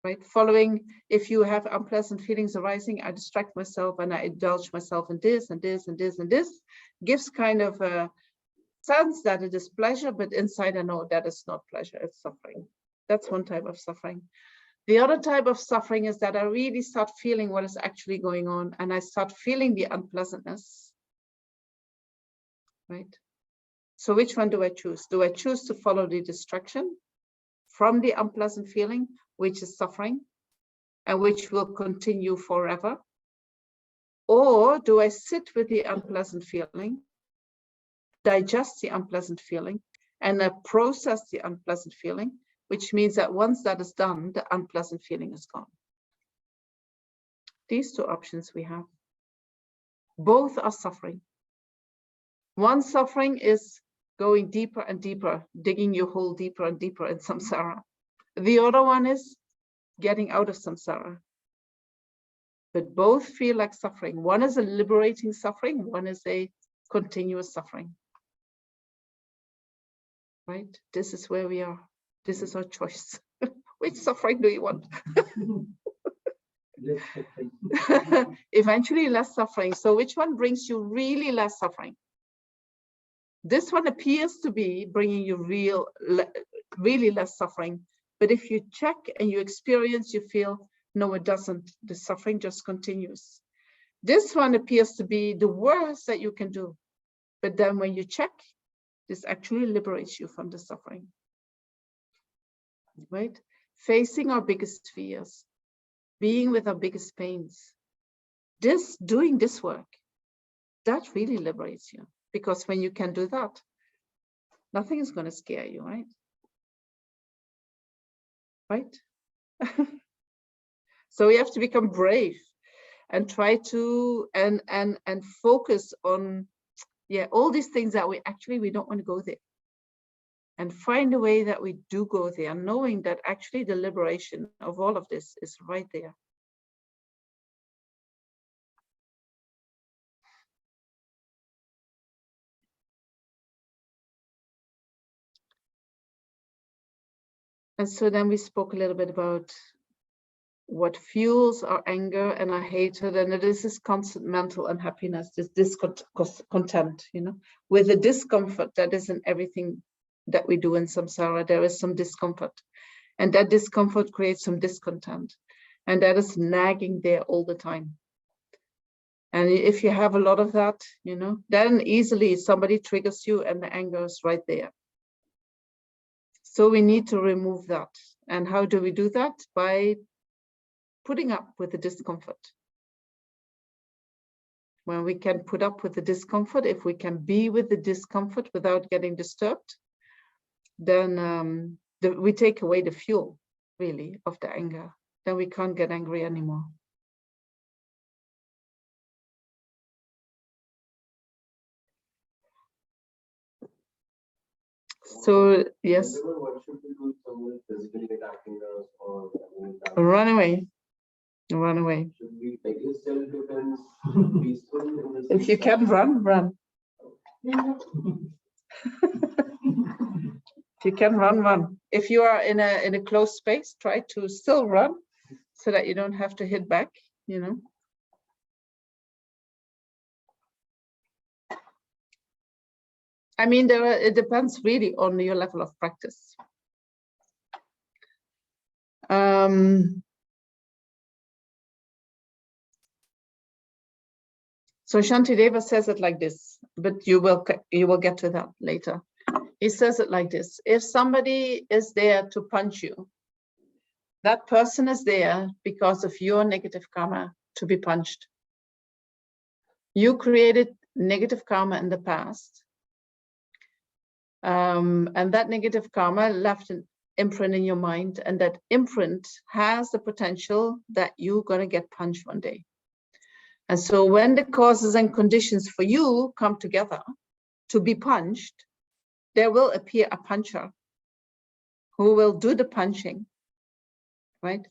right? Following, if you have unpleasant feelings arising, I distract myself and I indulge myself in this and this and this and this. Gives kind of a sense that it is pleasure, but inside I know that it's not pleasure, it's suffering. That's one type of suffering. The other type of suffering is that I really start feeling what is actually going on and I start feeling the unpleasantness, right? So which one do I choose? Do I choose to follow the distraction from the unpleasant feeling, which is suffering and which will continue forever? Or do I sit with the unpleasant feeling, digest the unpleasant feeling, and process the unpleasant feeling, which means that once that is done, the unpleasant feeling is gone. These two options we have. Both are suffering. One suffering is going deeper and deeper, digging your hole deeper and deeper in samsara. The other one is getting out of samsara. But both feel like suffering. One is a liberating suffering, one is a continuous suffering. Right? This is where we are. This is our choice. Which suffering do you want? Eventually less suffering. So which one brings you really less suffering? This one appears to be bringing you really less suffering. But if you check and you experience, you feel, no, it doesn't. The suffering just continues. This one appears to be the worst that you can do. But then when you check, this actually liberates you from the suffering. Right? Facing our biggest fears, being with our biggest pains, doing this work, that really liberates you. Because when you can do that, nothing is going to scare you, right? Right? So we have to become brave and try to and focus on all these things that we don't want to go there. And find a way that we do go there, knowing that actually the liberation of all of this is right there. And so then we spoke a little bit about what fuels our anger and our hatred, and it is this constant mental unhappiness, this discontent, with the discomfort that is in everything that we do in samsara. There is some discomfort, and that discomfort creates some discontent, and that is nagging there all the time. And if you have a lot of that, then easily somebody triggers you and the anger is right there. So we need to remove that. And how do we do that? By putting up with the discomfort. When we can put up with the discomfort, if we can be with the discomfort without getting disturbed, then we take away the fuel, really, of the anger. Then we can't get angry anymore. So, yes. What should we do if someone is physically attacking us or run away? Run away. Should we take his self-defense peaceful? If you can run. If you can run. If you are in a closed space, try to still run so that you don't have to hit back, I mean, it depends really on your level of practice. So Shantideva says it like this, but you will get to that later. He says it like this: if somebody is there to punch you, that person is there because of your negative karma to be punched. You created negative karma in the past. And that negative karma left an imprint in your mind, and that imprint has the potential that you're going to get punched one day. And so when the causes and conditions for you come together to be punched, there will appear a puncher who will do the punching, right?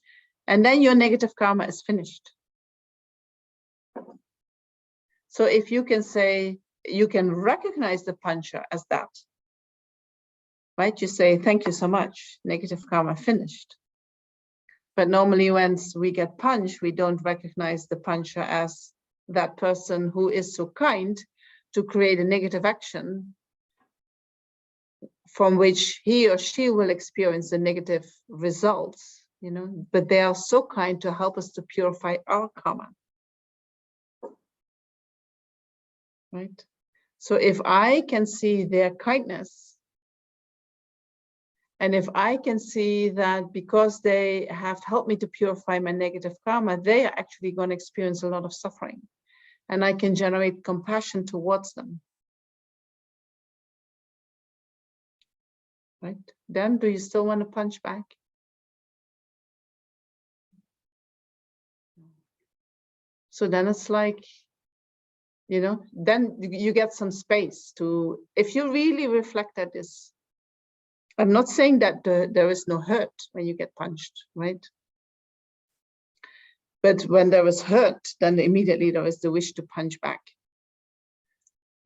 And then your negative karma is finished. So if you can say, you can recognize the puncher as that, right? You say, thank you so much, negative karma finished. But normally when we get punched, we don't recognize the puncher as that person who is so kind to create a negative action from which he or she will experience the negative results, but they are so kind to help us to purify our karma. Right? So if I can see their kindness, and if I can see that because they have helped me to purify my negative karma, they are actually going to experience a lot of suffering. And I can generate compassion towards them. Right? Then do you still want to punch back? So then it's like you know, then you get some space to, if you really reflect at this. I'm not saying that there is no hurt when you get punched, right? But when there is hurt, then immediately there is the wish to punch back.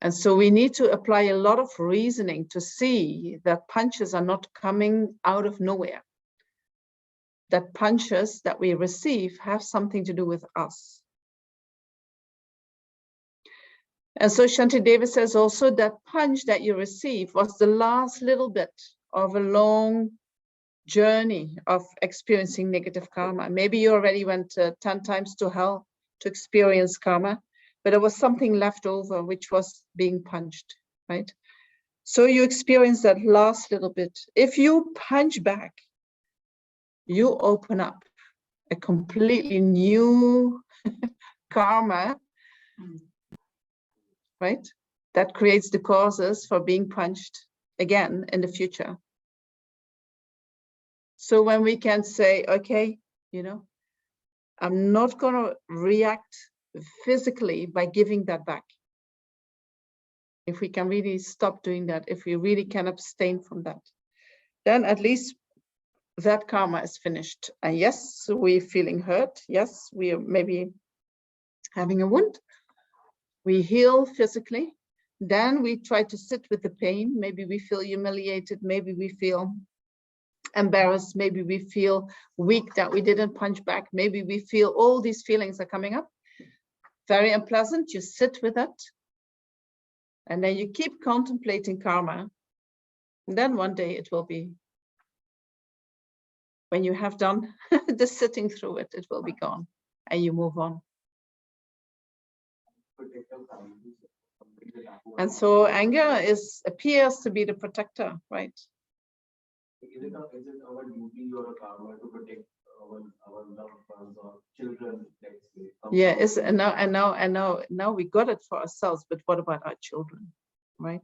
And so we need to apply a lot of reasoning to see that punches are not coming out of nowhere. That punches that we receive have something to do with us. And so Shantideva says also that punch that you receive was the last little bit of a long journey of experiencing negative karma. Maybe you already went 10 times to hell to experience karma, but there was something left over which was being punched, right? So you experience that last little bit. If you punch back, you open up a completely new karma, right? That creates the causes for being punched again in the future. So when we can say, okay, you know, I'm not going to react physically by giving that back. If we can really stop doing that, if we really can abstain from that, then at least that karma is finished. And yes, we're feeling hurt. Yes, we are maybe having a wound. We heal physically. Then we try to sit with the pain. Maybe we feel humiliated. Maybe we feel embarrassed. Maybe we feel weak that we didn't punch back. Maybe we feel all these feelings are coming up. Very unpleasant. You sit with it. And then you keep contemplating karma. And then one day it will be, when you have done the sitting through it, it will be gone and you move on. And so anger appears to be the protector, right? Is it our duty or a karma to protect our loved ones or children, let's say? Yeah, and now we got it for ourselves, but what about our children, right?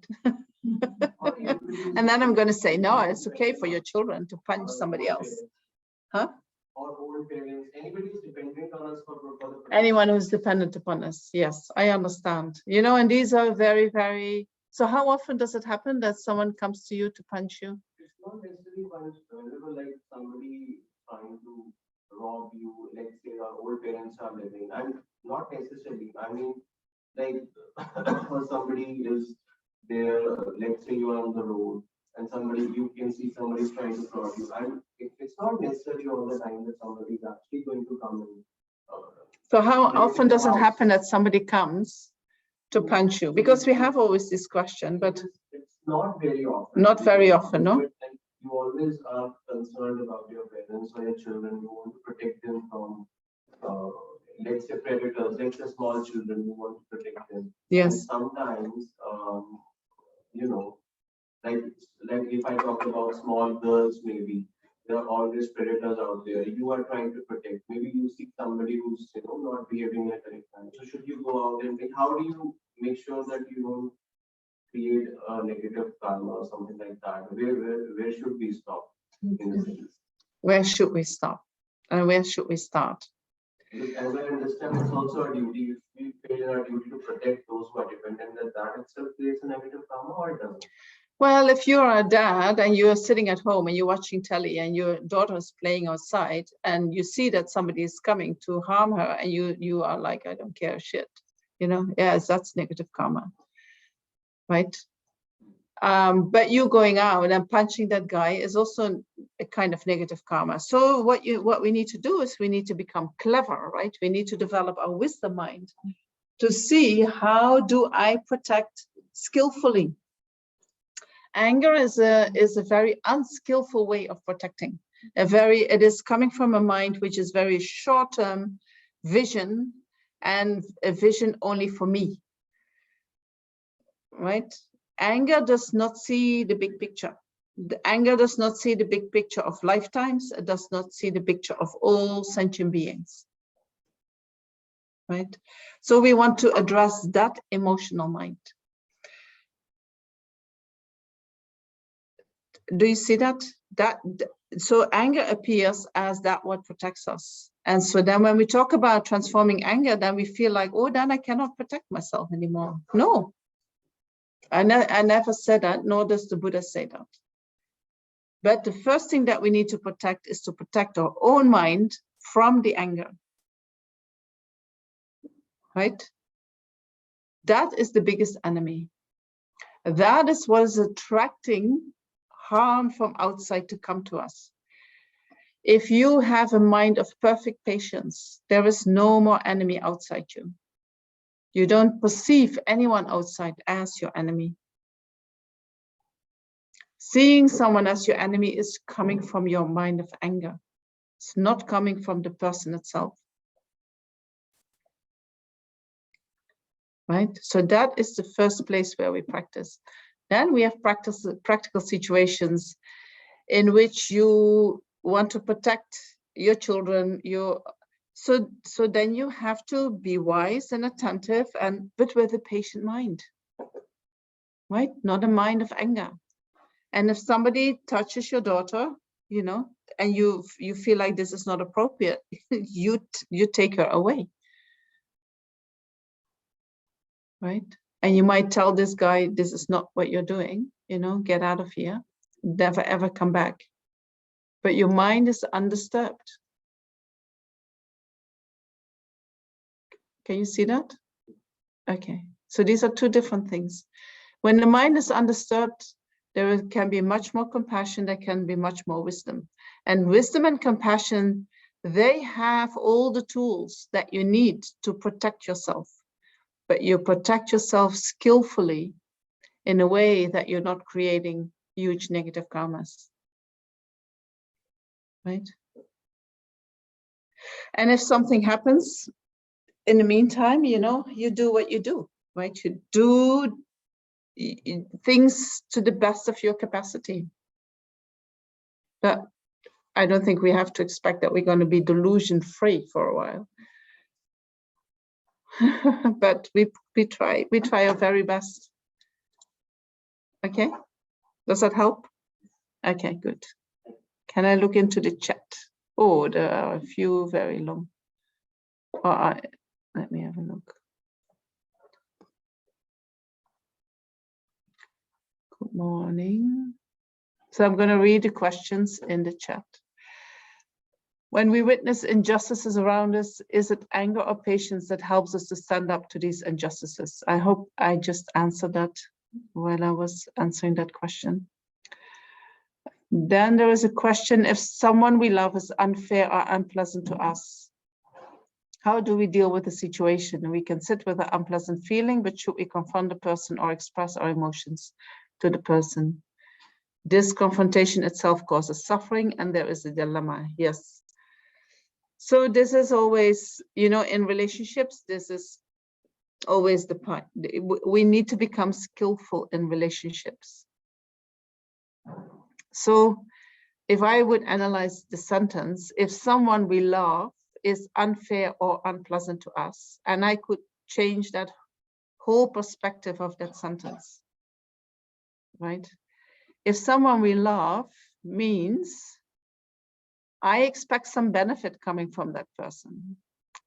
And then I'm going to say, no, it's okay for your children to punch somebody else. Huh? Or old parents, anybody who's dependent on us for the Anyone who's dependent upon us. Yes, I understand. You know, and these are very, very, so how often does it happen that someone comes to you to punch you? It's not necessarily whenever like somebody trying to rob you, let's say our old parents are living, and not necessarily, I mean, like or somebody is there, let's say you are on the road and you can see somebody's trying to fraud you, and it's not necessarily all the time that somebody is actually going to come and so how often does it happen that somebody comes to punch you? Because we have always this question, but it's not very often. Not very often, no? But, like, you always are concerned about your parents or your children. You want to protect them from, let's say, predators. Let's say small children. You want to protect them. Yes. And sometimes, you know, like if I talk about small girls, maybe there are always predators out there. You are trying to protect. Maybe you see somebody who's not behaving in a correct manner. So should you go out and how do you make sure that you don't create a negative karma or something like that? Where should we stop in a sense? Where should we stop? And where should we start? Because as I understand, it's also a duty. If we fail in our duty to protect those who are dependent, that itself creates a negative karma, or it doesn't? Well, if you're a dad and you're sitting at home and you're watching telly and your daughter is playing outside and you see that somebody is coming to harm her and you are like, I don't care shit, yes, that's negative karma, right? But you going out and punching that guy is also a kind of negative karma. So what we need to do is we need to become clever, right? We need to develop our wisdom mind to see, how do I protect skillfully? Anger is a very unskillful way of protecting. It is coming from a mind which is very short-term vision and a vision only for me, right? Anger does not see the big picture. The anger does not see the big picture of lifetimes. It does not see the picture of all sentient beings, right? So we want to address that emotional mind. Do you see that? So anger appears as that what protects us. And so then when we talk about transforming anger, then we feel like, oh, then I cannot protect myself anymore. No, I never said that, nor does the Buddha say that. But the first thing that we need to protect is to protect our own mind from the anger, right? That is the biggest enemy. That is what is attracting harm from outside to come to us. If you have a mind of perfect patience, there is no more enemy outside you. You don't perceive anyone outside as your enemy. Seeing someone as your enemy is coming from your mind of anger. It's not coming from the person itself. Right? So that is the first place where we practice. Then we have practical situations in which you want to protect your children, so then you have to be wise and attentive, but with a patient mind, right? Not a mind of anger. And if somebody touches your daughter, you know, and you feel like this is not appropriate, you take her away, right? And you might tell this guy, this is not what you're doing, you know, get out of here, never ever come back. But your mind is undisturbed. Can you see that? Okay, so these are two different things. When the mind is undisturbed, there can be much more compassion, there can be much more wisdom. And wisdom and compassion, they have all the tools that you need to protect yourself. But you protect yourself skillfully in a way that you're not creating huge negative karmas. Right? And if something happens, in the meantime, you know, you do what you do, right? You do things to the best of your capacity. But I don't think we have to expect that we're going to be delusion-free for a while. But we try our very best. Okay, does that help? Okay, good. Can I look into the chat? Oh, there are a few very long. Let me have a look. Good morning. So I'm going to read the questions in the chat. When we witness injustices around us, is it anger or patience that helps us to stand up to these injustices? I hope I just answered that while I was answering that question. Then there is a question, if someone we love is unfair or unpleasant to us, how do we deal with the situation? We can sit with an unpleasant feeling, but should we confront the person or express our emotions to the person? This confrontation itself causes suffering, and there is a dilemma. Yes. So this is always, you know, in relationships, this is always the point. We need to become skillful in relationships. So if I would analyze the sentence, if someone we love is unfair or unpleasant to us, and I could change that whole perspective of that sentence, right? If someone we love means I expect some benefit coming from that person,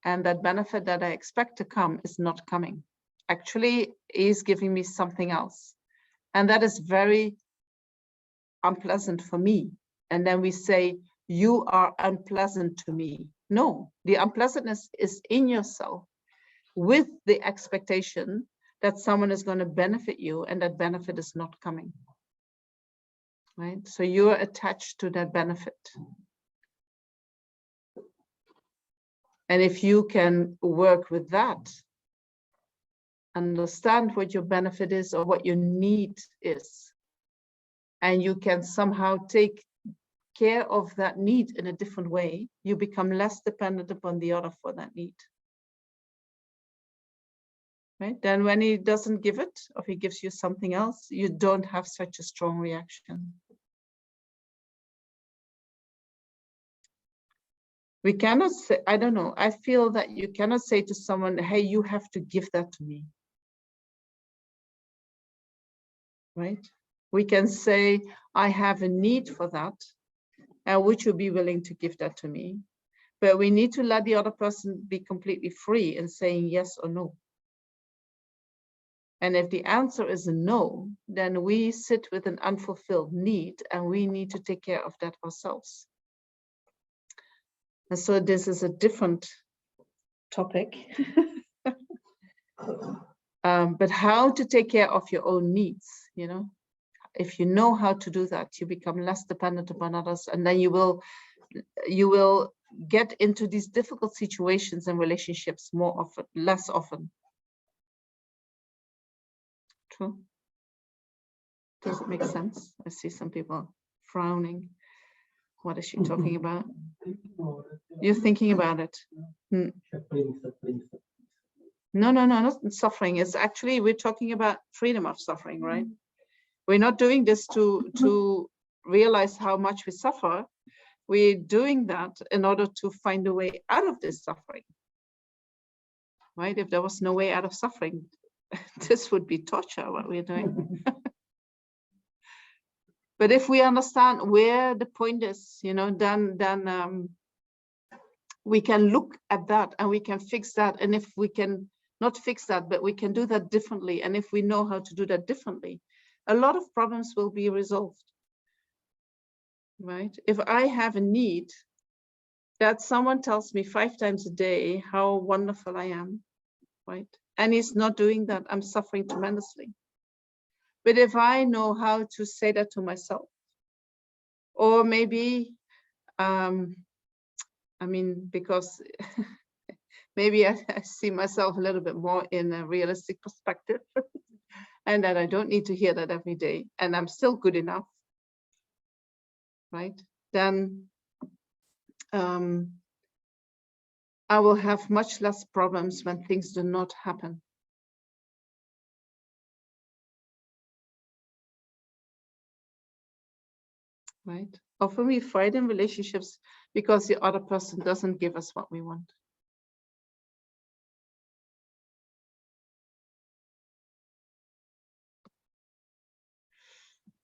and that benefit that I expect to come is not coming. Actually, he's giving me something else, and that is very unpleasant for me. And then we say, you are unpleasant to me. No, the unpleasantness is in yourself with the expectation that someone is going to benefit you, and that benefit is not coming. Right? So you're attached to that benefit. And if you can work with that, understand what your benefit is or what your need is, and you can somehow take care of that need in a different way, you become less dependent upon the other for that need. Right? Then when he doesn't give it, or he gives you something else, you don't have such a strong reaction. We cannot say, I don't know, I feel that you cannot say to someone, hey, you have to give that to me. Right? We can say, I have a need for that. And would you be willing to give that to me? But we need to let the other person be completely free in saying yes or no. And if the answer is a no, then we sit with an unfulfilled need and we need to take care of that ourselves. And so this is a different topic. But how to take care of your own needs, you know? If you know how to do that, you become less dependent upon others, and then you will get into these difficult situations and relationships more often, less often. True. Does it make sense? I see some people frowning. What is she talking about? You're thinking about it. Suffering. No, not suffering. It's actually, we're talking about freedom of suffering, right? We're not doing this to realize how much we suffer. We're doing that in order to find a way out of this suffering, right? If there was no way out of suffering, this would be torture, what we're doing. But if we understand where the point is, you know, then we can look at that and we can fix that. And if we can not fix that, but we can do that differently. And if we know how to do that differently, a lot of problems will be resolved, right? If I have a need that someone tells me 5 times a day how wonderful I am, right? And he's not doing that, I'm suffering tremendously. But if I know how to say that to myself, or maybe, I mean, because maybe I see myself a little bit more in a realistic perspective, and that I don't need to hear that every day, and I'm still good enough, right? Then I will have much less problems when things do not happen. Right? Often we fight in relationships because the other person doesn't give us what we want.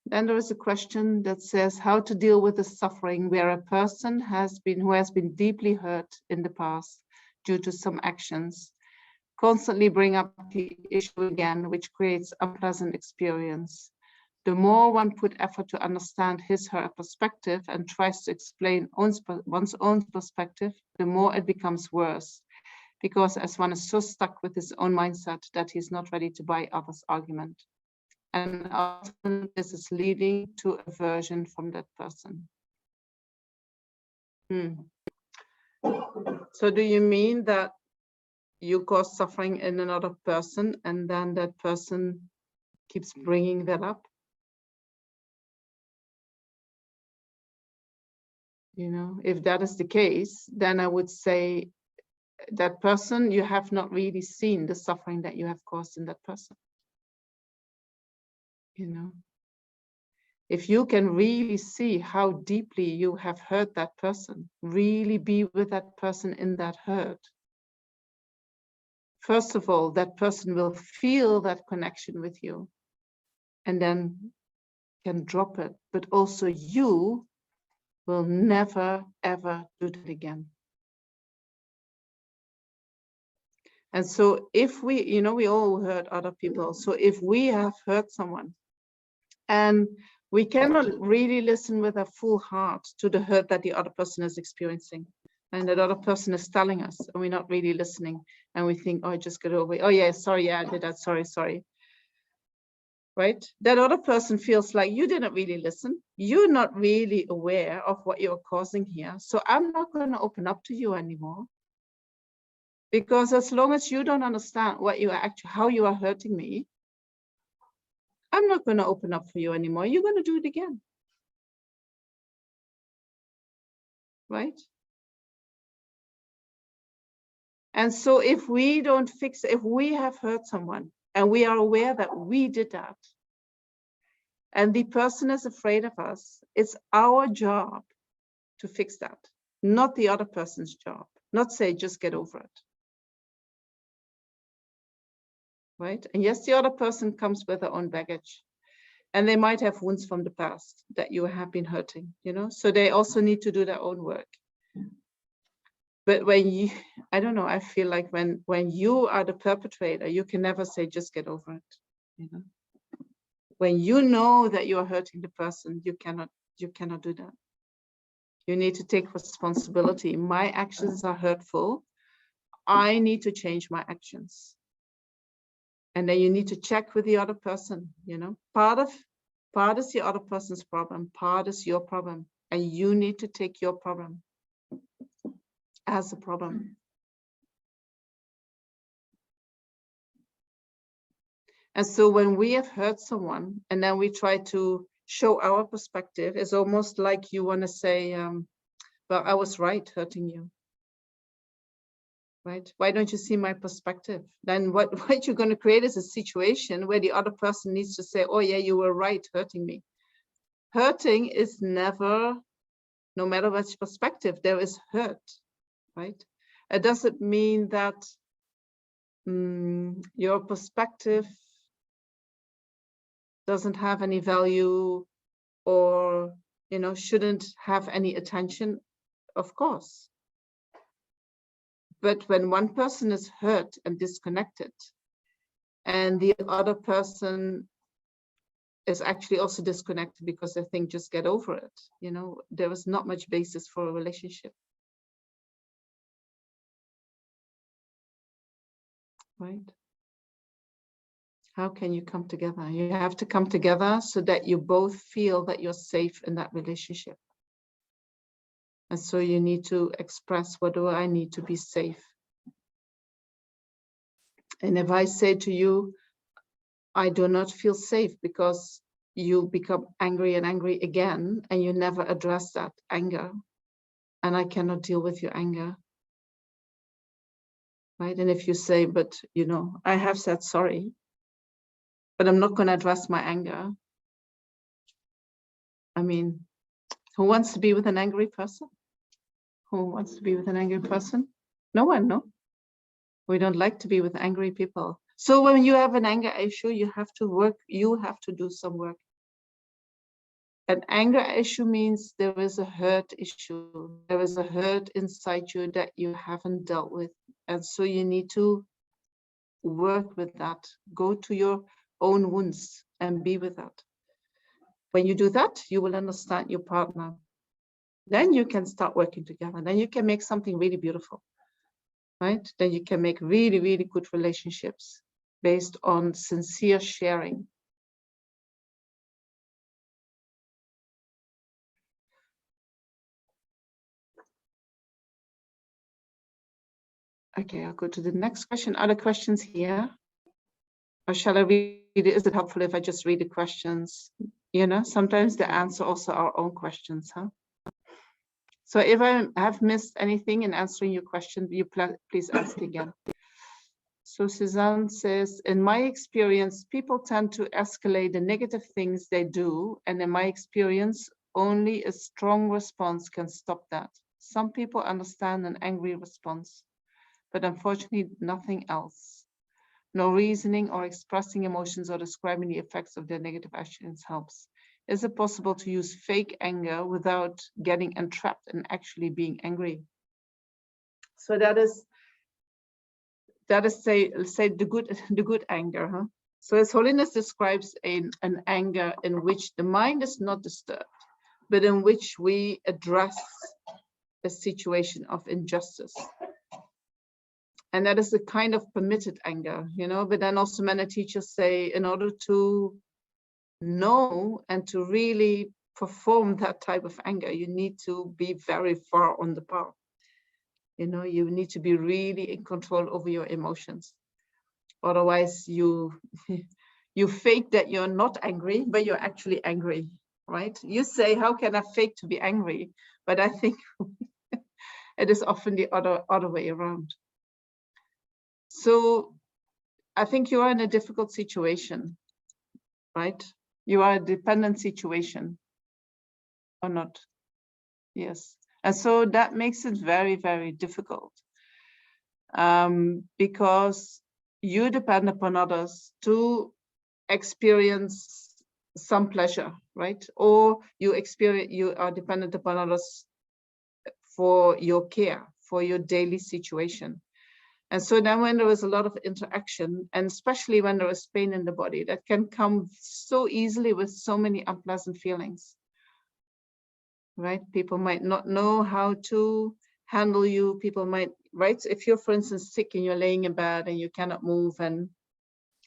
Then there is a question that says how to deal with the suffering where a person who has been deeply hurt in the past due to some actions constantly bring up the issue again, which creates unpleasant experience. The more one put effort to understand her perspective and tries to explain one's own perspective, the more it becomes worse, because as one is so stuck with his own mindset that he's not ready to buy others' argument. And often this is leading to aversion from that person. So do you mean that you cause suffering in another person and then that person keeps bringing that up? You know, if that is the case, then I would say that person, you have not really seen the suffering that you have caused in that person. You know, if you can really see how deeply you have hurt that person, really be with that person in that hurt. First of all, that person will feel that connection with you and then can drop it, but also you will never, ever do that again. And so if we, you know, we all hurt other people. So if we have hurt someone and we cannot really listen with a full heart to the hurt that the other person is experiencing, and that other person is telling us, and we're not really listening, and we think, oh, just get over it. Oh yeah, sorry, yeah, I did that, sorry. Right? That other person feels like you didn't really listen. You're not really aware of what you're causing here. So I'm not going to open up to you anymore. Because as long as you don't understand what you are actually, how you are hurting me, I'm not going to open up for you anymore. You're going to do it again. Right? And so if we don't fix, if we have hurt someone and we are aware that we did that, and the person is afraid of us, it's our job to fix that, not the other person's job. Not say, just get over it. Right? And yes, the other person comes with their own baggage. And they might have wounds from the past that you have been hurting, you know? So they also need to do their own work. But when you, I don't know, I feel like when you are the perpetrator, you can never say, just get over it, you know. When you know that you are hurting the person, you cannot do that. You need to take responsibility. My actions are hurtful. I need to change my actions. And then you need to check with the other person, you know. Part is the other person's problem, part is your problem. And you need to take your problem as a problem. And so when we have hurt someone and then we try to show our perspective, it's almost like you want to say, well, I was right hurting you. Right? Why don't you see my perspective? Then what you're going to create is a situation where the other person needs to say, oh yeah, you were right hurting me. Hurting is never, no matter which perspective, there is hurt, right? It doesn't mean that your perspective doesn't have any value or, you know, shouldn't have any attention, of course. But when one person is hurt and disconnected, and the other person is actually also disconnected because they think just get over it, you know, there is not much basis for a relationship. Right? How can you come together? You have to come together so that you both feel that you're safe in that relationship. And so you need to express, what do I need to be safe? And if I say to you, I do not feel safe because you become angry and angry again, and you never address that anger, and I cannot deal with your anger. Right? And if you say, but you know, I have said sorry, but I'm not going to address my anger. I mean, who wants to be with an angry person? Who wants to be with an angry person? No one, no? We don't like to be with angry people. So when you have an anger issue, you have to work, you have to do some work. An anger issue means there is a hurt issue. There is a hurt inside you that you haven't dealt with. And so you need to work with that. Go to your own wounds and be with that. When you do that, you will understand your partner. Then you can start working together. Then you can make something really beautiful, right? Then you can make really, really good relationships based on sincere sharing. Okay, I'll go to the next question. Other questions here? Or shall I read it? Is it helpful if I just read the questions? You know, sometimes the answer also our own questions, huh? So if I have missed anything in answering your question, you please ask again. So Suzanne says, in my experience, people tend to escalate the negative things they do. And in my experience, only a strong response can stop that. Some people understand an angry response, but unfortunately nothing else. No reasoning or expressing emotions or describing the effects of their negative actions helps. Is it possible to use fake anger without getting entrapped and actually being angry? So that is say the good anger, huh? So His Holiness describes an anger in which the mind is not disturbed, but in which we address a situation of injustice. And that is the kind of permitted anger, you know, but then also many teachers say in order to know and to really perform that type of anger, you need to be very far on the path. You know, you need to be really in control over your emotions. Otherwise, you fake that you're not angry, but you're actually angry, right? You say, how can I fake to be angry? But I think it is often the other way around. So I think you are in a difficult situation, right? You are in a dependent situation or not? Yes. And so that makes it very, very difficult because you depend upon others to experience some pleasure, right? Or you are dependent upon others for your care, for your daily situation. And so then when there is a lot of interaction, and especially when there is pain in the body, that can come so easily with so many unpleasant feelings, right? People might not know how to handle you. People might, right? If you're, for instance, sick and you're laying in bed and you cannot move and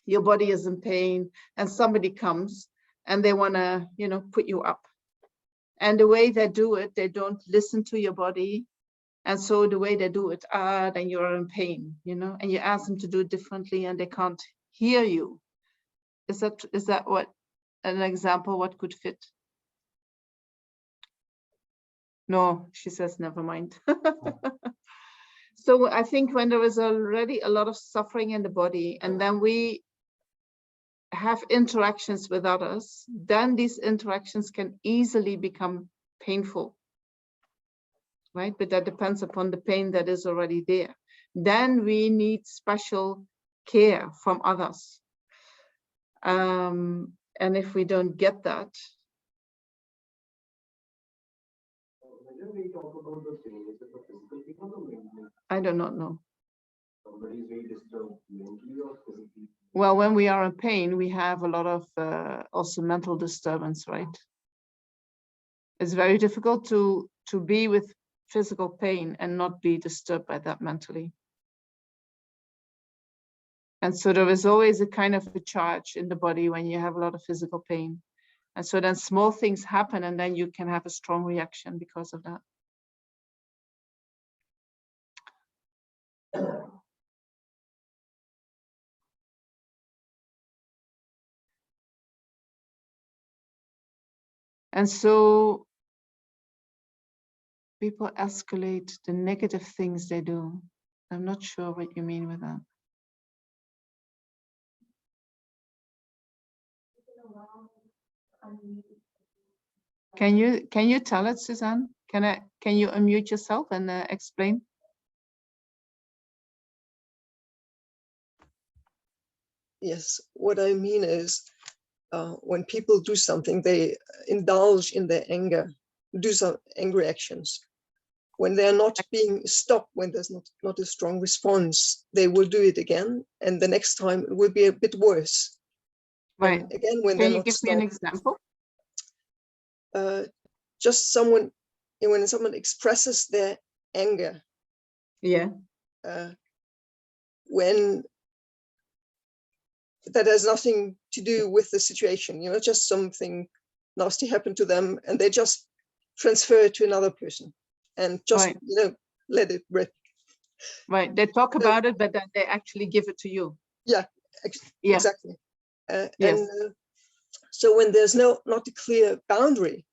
your body is in pain, and somebody comes and they want to, you know, put you up. And the way they do it, they don't listen to your body. And so the way they do it, then you're in pain, you know, and you ask them to do it differently and they can't hear you. Is that what an example, what could fit? No, she says, never mind. So I think when there is already a lot of suffering in the body, and then we have interactions with others, then these interactions can easily become painful, right? But that depends upon the pain that is already there. Then we need special care from others. And if we don't get that, When we talk about the pain, is it the physical pain or the mental pain? I do not know. Somebody is very disturbed mentally or physically? Well, when we are in pain, we have a lot of also mental disturbance, right? It's very difficult to be with physical pain and not be disturbed by that mentally. And so there is always a kind of a charge in the body when you have a lot of physical pain. And so then small things happen and then you can have a strong reaction because of that. And so people escalate the negative things they do. I'm not sure what you mean with that. Can you tell it, Suzanne? Can you unmute yourself and explain? Yes, what I mean is when people do something, they indulge in their anger, do some angry actions. When they're not being stopped, when there's not a strong response, they will do it again. And the next time it will be a bit worse. Right. And again, when Can they're you not give me an example? Just someone, when someone expresses their anger, Yeah. when that has nothing to do with the situation, you know, just something nasty happened to them and they just transfer it to another person and just, right. you know, let it rip. Right. They talk about it, but then they actually give it to you. Yeah, yeah. Exactly. Yes. And so when there's not a clear boundary,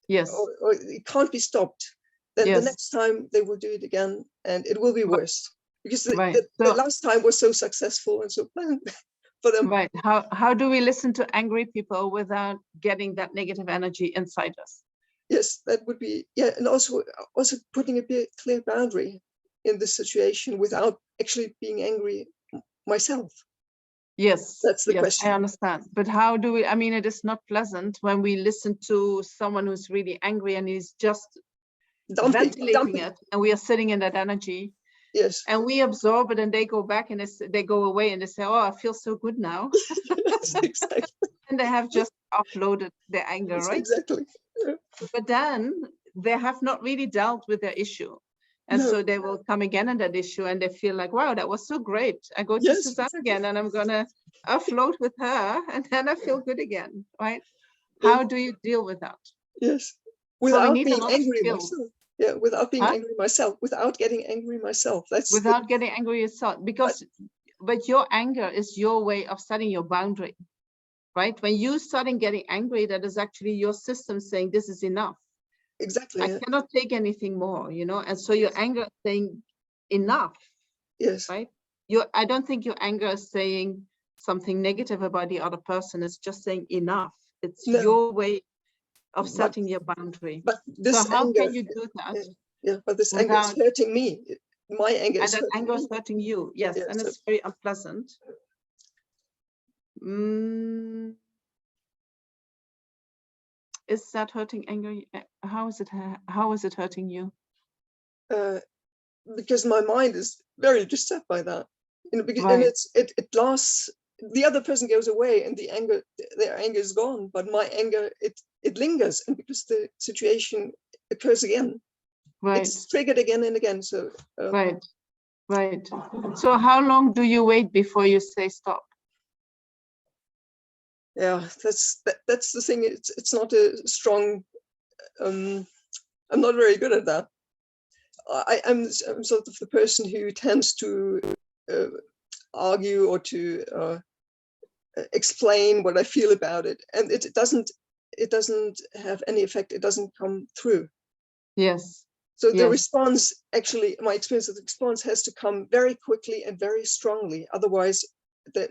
yes, or it can't be stopped, then yes. the next time they will do it again and it will be worse. Because right. the last time was so successful and so planned for them. Right. How do we listen to angry people without getting that negative energy inside us? Yes, that would be, yeah. And also putting a clear boundary in the situation without actually being angry myself. Yes. That's the question. I understand. But how do we, I mean, it is not pleasant when we listen to someone who's really angry and he's just ventilating it, and we are sitting in that energy. Yes. And we absorb it and they go back and they go away and they say, oh, I feel so good now. Yes, exactly. And they have just offloaded their anger, yes, right? Exactly. Yeah. But then they have not really dealt with their issue. And so they will come again on that issue and they feel like, wow, that was so great. I go to Suzanne again and I'm going to offload with her and then I feel good again, right? How do you deal with that? Yes. Without being angry myself. Yeah, without being angry myself, without getting angry myself. That's without getting angry yourself, because but your anger is your way of setting your boundary, right? When you starting getting angry, that is actually your system saying this is enough. Exactly. I cannot take anything more, you know, and so your anger is saying enough. Yes. Right. I don't think your anger is saying something negative about the other person. It's just saying enough. It's your way of setting your boundary. But this so how anger, can you do that? Yeah, but this anger is hurting me. My anger is hurting anger me. is hurting you. Yes, and it's very unpleasant. Is that hurting anger? How is it hurting you? because my mind is very disturbed by that. You know, because and Right. it lasts. The other person goes away, and their anger is gone. But my anger, it lingers, and because the situation occurs again, Right. it's triggered again and again. So Right. Right. So how long do you wait before you say stop? yeah, that's the thing. It's not a strong. I'm not very good at that. I'm sort of the person who tends to argue or to explain what I feel about it, and it doesn't have any effect. It doesn't come through. Yes. So the Yes. response, actually, my experience of the response has to come very quickly and very strongly. Otherwise,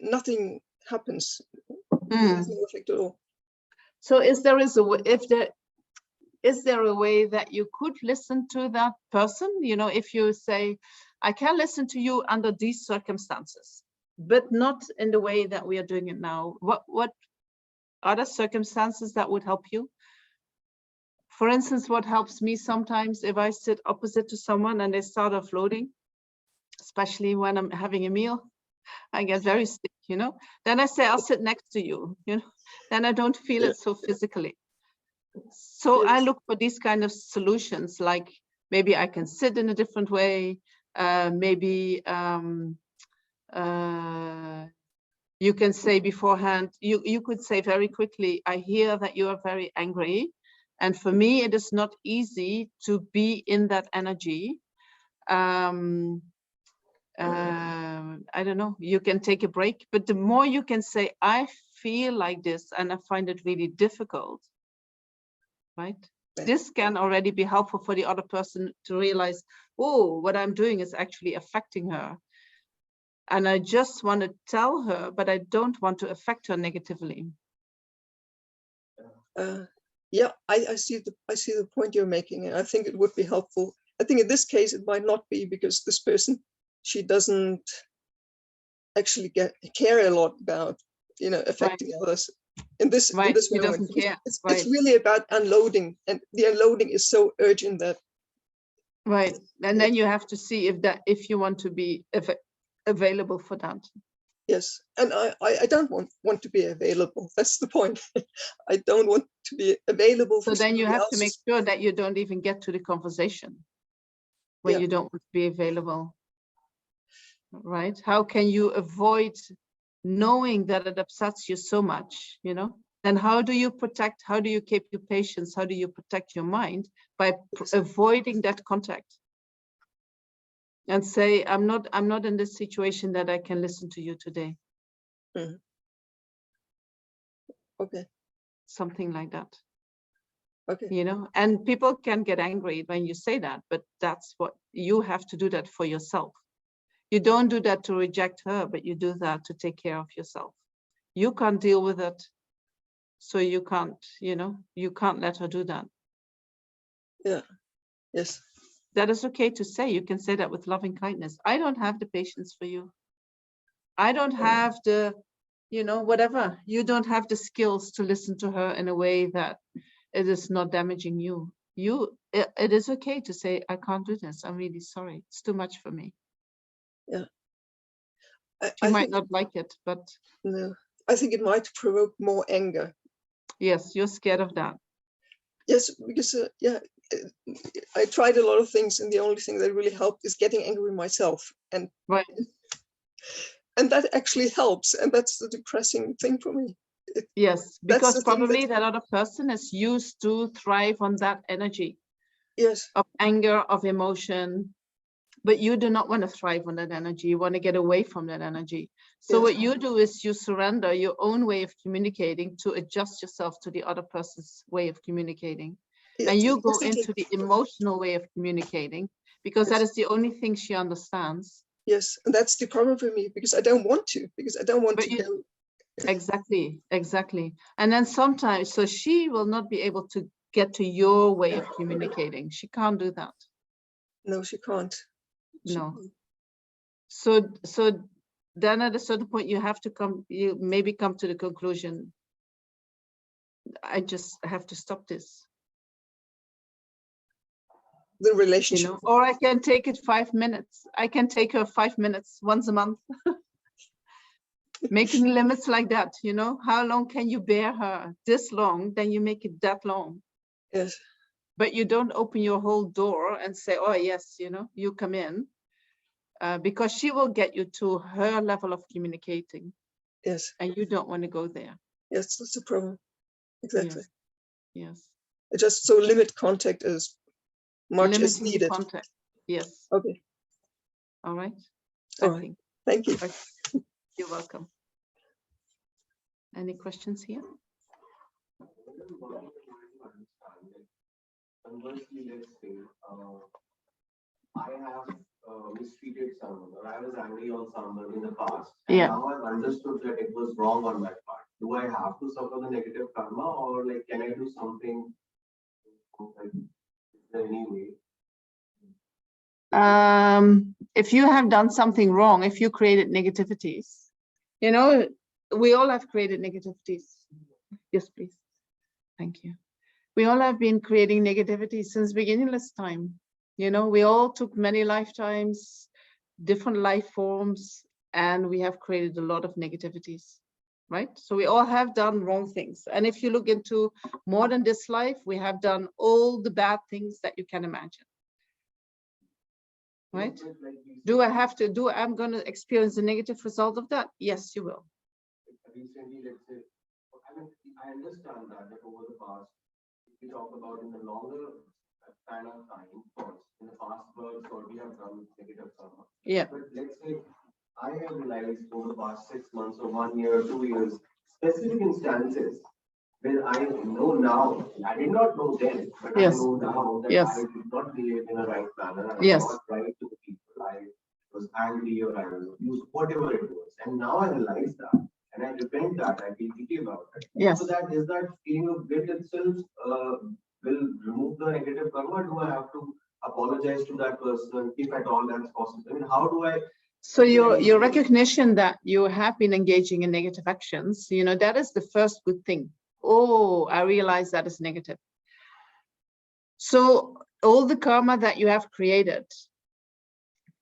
nothing happens. There's no effect at all. So is there a way that you could listen to that person? You know, if you say, I can listen to you under these circumstances, but not in the way that we are doing it now. What other circumstances that would help you? For instance, what helps me sometimes if I sit opposite to someone and they start offloading, especially when I'm having a meal, I get very sick, you know, then I say, I'll sit next to you, you know, then I don't feel it so physically. So I look for these kind of solutions, like maybe I can sit in a different way, maybe you can say beforehand, you could say very quickly, I hear that you are very angry. And for me, it is not easy to be in that energy. I don't know, you can take a break, but the more you can say, I feel like this and I find it really difficult, right? This can already be helpful for the other person to realize, oh, what I'm doing is actually affecting her. And I just want to tell her, but I don't want to affect her negatively. Yeah, I see the point you're making, and I think it would be helpful. I think in this case, it might not be, because this person, she doesn't actually care a lot about, you know, affecting others in this Right. He moment. doesn't care. It's really about unloading, and the unloading is so urgent that. Right, and then you have to see if you want to be available for that. Yes, and I don't want to be available. That's the point. I don't want to be available. So then you have to make sure that you don't even get to the conversation when you don't want to be available, right? How can you avoid knowing that it upsets you so much, you know? And how do you keep your patience? How do you protect your mind? By avoiding that contact. And say, I'm not in this situation that I can listen to you today. Mm-hmm. Okay. Something like that. Okay. You know, and people can get angry when you say that, but that's what you have to do, that for yourself. You don't do that to reject her, but you do that to take care of yourself. You can't deal with it, so you can't, you know, you can't let her do that. Yeah. Yes. That is okay to say. You can say that with loving kindness. I don't have the patience for you. I don't have the, you know, whatever. You don't have the skills to listen to her in a way that it is not damaging you. It is okay to say, I can't do this. I'm really sorry. It's too much for me. Yeah. She might not like it, but. No, I think it might provoke more anger. Yes, you're scared of that. Yes, because I tried a lot of things, and the only thing that really helped is getting angry myself, and right, and that actually helps, and that's the depressing thing for me. Yes, because probably that other person is used to thrive on that energy. Yes. Of anger, of emotion, but you do not want to thrive on that energy. You want to get away from that energy. So what you do is you surrender your own way of communicating to adjust yourself to the other person's way of communicating. Yes, and you go into the emotional way of communicating, because that is the only thing she understands. Yes, and that's the problem for me, because I don't want to, go. Exactly. And then sometimes, so she will not be able to get to your way of communicating. She can't do that. No, she can't. No. So then at a certain point you have to maybe come to the conclusion, I just have to stop this. the You relationship. know, or I can take it 5 minutes. I can take her 5 minutes once a month. Making limits like that, you know, how long can you bear her? This long, then you make it that long. Yes, But you don't open your whole door and say, oh yes, you know, you come in, because she will get you to her level of communicating, yes, and you don't want to go there. yes, that's the problem. Exactly. Yes. It just so limit contact as much as Limiting the needed. contact. Yes. Okay, All right. all I right. think. Thank you. Okay. You're welcome. Any questions here? Conversely, let's say I have mistreated someone, or I was angry on someone in the past. And Yeah. now I've understood that it was wrong on my part. Do I have to suffer the negative karma, or like can I do something? Like, is there any way? If you have done something wrong, if you created negativities, you know, we all have created negativities. Yes, please. Thank you. We all have been creating negativity since beginningless time. You know, we all took many lifetimes, different life forms, and we have created a lot of negativities, right? So we all have done wrong things. And if you look into more than this life, we have done all the bad things that you can imagine. Right? Do I have to do, I'm going to experience the negative result of that? Yes, you will. Recently, let's say, I mean, I understand that over the past, we talk about in the longer span of time, first, in the past births, what we have done with negative karma. Yeah. But let's say I have realized over the past 6 months or 1 year, 2 years, specific instances where I know now, I did not know then, but Yes. I know now that Yes. I did not behave in a right manner. I Yes. was not right to the people. I was angry or I was abused, whatever it was. And now I realize that. And I repent that, I feel guilty about it. Yes. So that is that feeling of guilt itself will remove the negative karma? Do I have to apologize to that person if at all that's possible? I mean, how do I? So your recognition that you have been engaging in negative actions, you know, that is the first good thing. Oh, I realize that is negative. So all the karma that you have created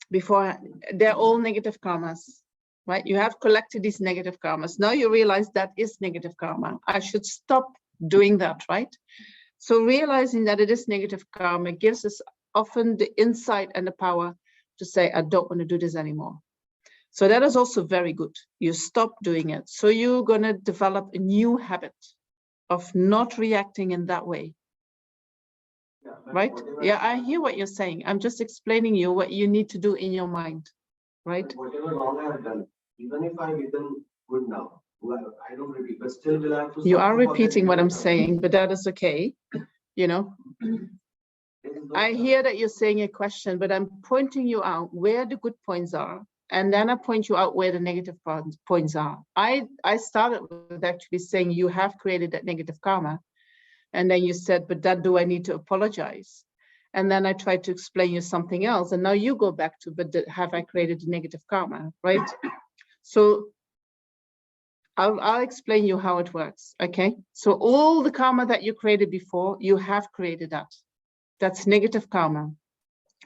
before, they're all negative karmas. Right? You have collected these negative karmas. Now you realize that is negative karma. I should stop doing that, right? So realizing that it is negative karma gives us often the insight and the power to say, I don't want to do this anymore. So that is also very good. You stop doing it. So you're going to develop a new habit of not reacting in that way. Yeah, right? Yeah, I hear what you're saying. I'm just explaining you what you need to do in your mind, right? Whatever wrong I have done, even if I become good now, I don't repeat, but still will I have to. You are suffer for repeating that what I'm karma? saying, but that is okay. You know, I hear that you're saying a question, but I'm pointing you out where the good points are. And then I point you out where the negative points are. I started with actually saying you have created that negative karma. And then you said, but that do I need to apologize? And then I tried to explain you something else. And now you go back to, but have I created negative karma, right? So I'll explain you how it works, okay? So all the karma that you created before, you have created that. That's negative karma.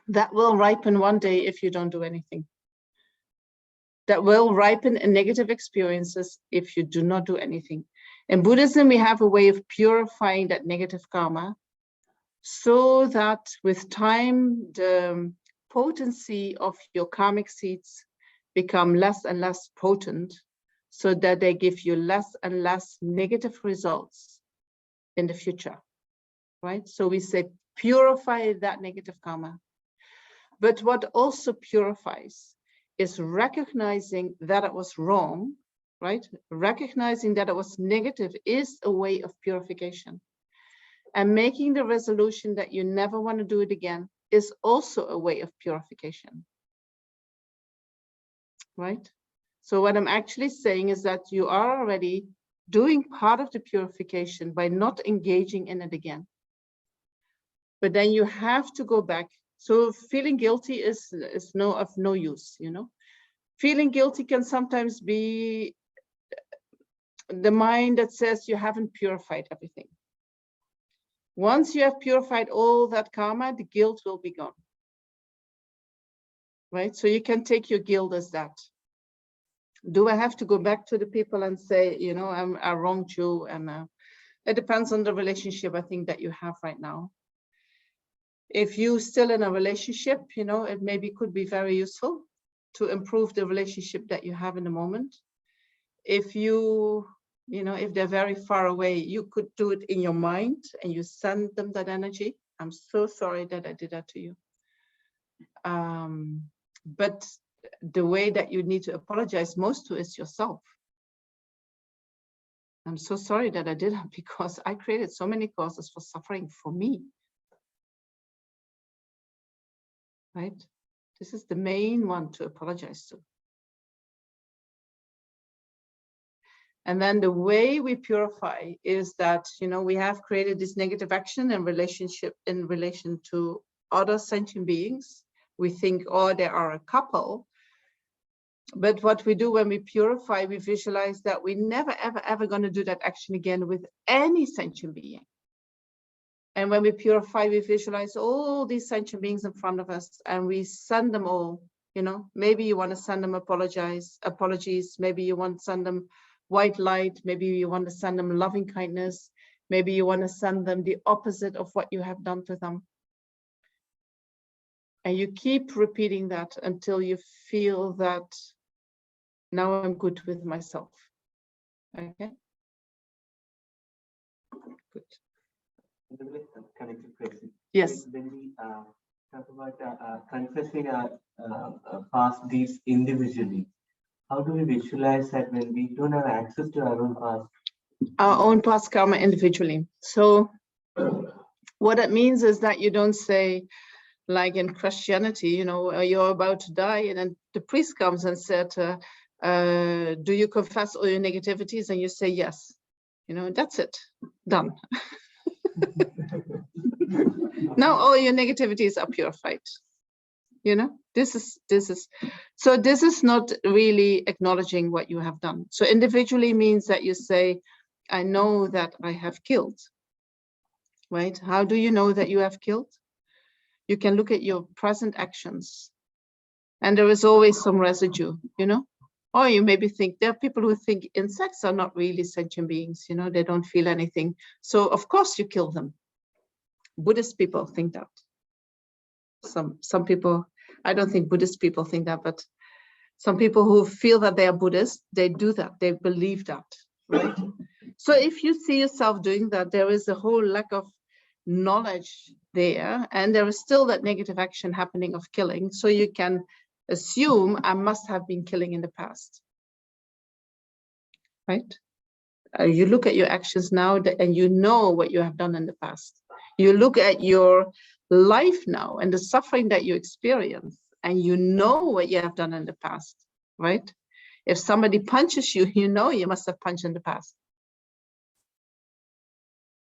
That will ripen one day if you don't do anything. That will ripen in negative experiences if you do not do anything. In Buddhism, we have a way of purifying that negative karma so that with time, the potency of your karmic seeds become less and less potent, so that they give you less and less negative results in the future, right? So we say purify that negative karma. But what also purifies is recognizing that it was wrong, right? Recognizing that it was negative is a way of purification. And making the resolution that you never want to do it again is also a way of purification, right? So what I'm actually saying is that you are already doing part of the purification by not engaging in it again. But then you have to go back. So feeling guilty is of no use, you know. Feeling guilty can sometimes be the mind that says you haven't purified everything. Once you have purified all that karma, the guilt will be gone. Right? So you can take your guilt as that. Do I have to go back to the people and say, you know, I wronged you? And it depends on the relationship, I think, that you have right now. If you're still in a relationship, you know, it maybe could be very useful to improve the relationship that you have in the moment. If you know, if they're very far away, you could do it in your mind and you send them that energy. I'm so sorry that I did that to you. But the way that you need to apologize most to is yourself. I'm so sorry that I did that because I created so many causes for suffering for me. Right? This is the main one to apologize to. And then the way we purify is that, you know, we have created this negative action in relation to other sentient beings. We think, oh, there are a couple. But what we do when we purify, we visualize that we never, ever, ever going to do that action again with any sentient being. And when we purify, we visualize all these sentient beings in front of us and we send them all, you know, maybe you want to send them apologies, maybe you want to send them white light, maybe you want to send them loving kindness, maybe you want to send them the opposite of what you have done to them. And you keep repeating that until you feel that now I'm good with myself. Okay? Good. Connected question. Yes. When we talk about confessing our past deeds individually, how do we visualize that when we don't have access to our own past? Our own past karma individually. So what it means is that you don't say, like in Christianity, you know, you're about to die and then the priest comes and said, do you confess all your negativities? And you say yes. You know, that's it. Done. Now all your negativities are purified. You know, this is not really acknowledging what you have done. So individually means that you say, I know that I have killed. Right? How do you know that you have killed? You can look at your present actions and there is always some residue, you know? Or you maybe think there are people who think insects are not really sentient beings, you know, they don't feel anything. So of course you kill them. Buddhist people think that. Some people, I don't think Buddhist people think that, but some people who feel that they are Buddhist, they do that, they believe that, right? So if you see yourself doing that, there is a whole lack of knowledge there, and there is still that negative action happening of killing. So you can assume I must have been killing in the past, right? You look at your actions now and you know what you have done in the past. You look at your life now and the suffering that you experience, and you know what you have done in the past, right? If somebody punches you, you know you must have punched in the past.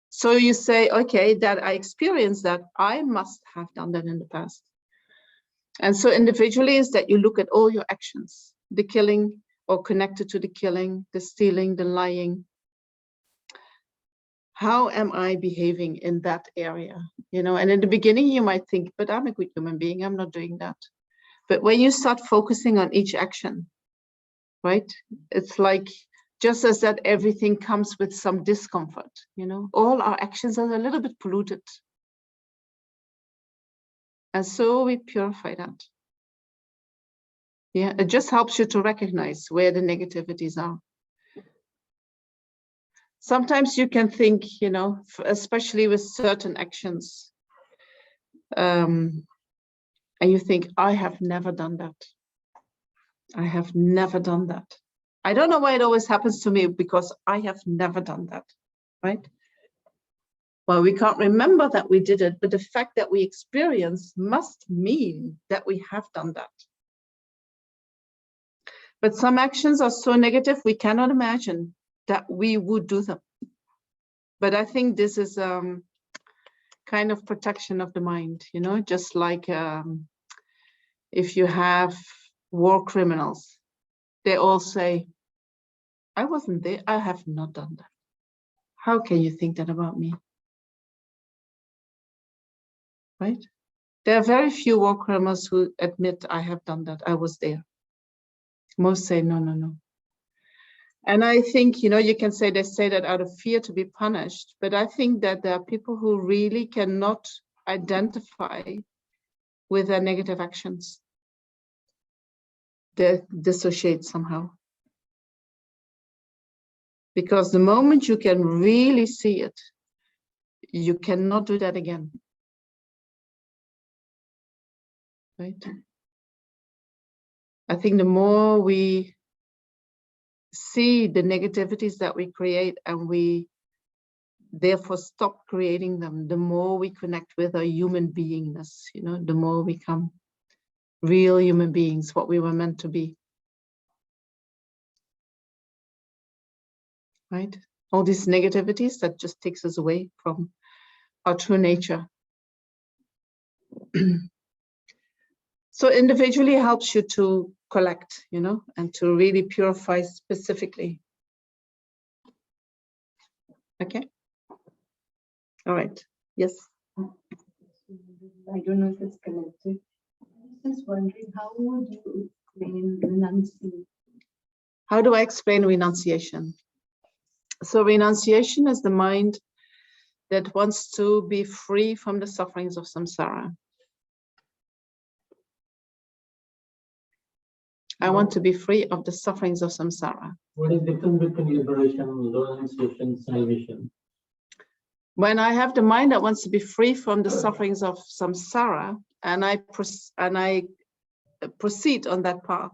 So you say, okay, that I experienced that, I must have done that in the past. And so individually is that you look at all your actions, the killing or connected to the killing, the stealing, the lying. How am I behaving in that area? You know, and in the beginning you might think, but I'm a good human being, I'm not doing that. But when you start focusing on each action, right? It's like, just as that everything comes with some discomfort, you know, all our actions are a little bit polluted. And so we purify that. Yeah, it just helps you to recognize where the negativities are. Sometimes you can think, you know, especially with certain actions, and you think, I have never done that. I have never done that. I don't know why it always happens to me, because I have never done that, right? Well, we can't remember that we did it, but the fact that we experience must mean that we have done that. But some actions are so negative, we cannot imagine that we would do them. But I think this is kind of protection of the mind, you know, just like if you have war criminals, they all say, I wasn't there, I have not done that. How can you think that about me? right? There are very few war criminals who admit, I have done that, I was there. Most say, no, no, no. And I think, you know, you can say they say that out of fear to be punished, but I think that there are people who really cannot identify with their negative actions. They dissociate somehow. Because the moment you can really see it, you cannot do that again. Right? I think the more we see the negativities that we create and we therefore stop creating them, the more we connect with our human beingness, you know, the more we become real human beings, what we were meant to be. Right? All these negativities that just takes us away from our true nature. So individually helps you to collect, you know, and to really purify specifically. Okay. All right. Yes. I don't know if it's connected. I was just wondering, how would you explain renunciation? How do I explain renunciation? So renunciation is the mind that wants to be free from the sufferings of samsara. I want to be free of the sufferings of samsara. What is the difference between liberation, renunciation, salvation? When I have the mind that wants to be free from the sufferings of samsara, and I proceed on that path,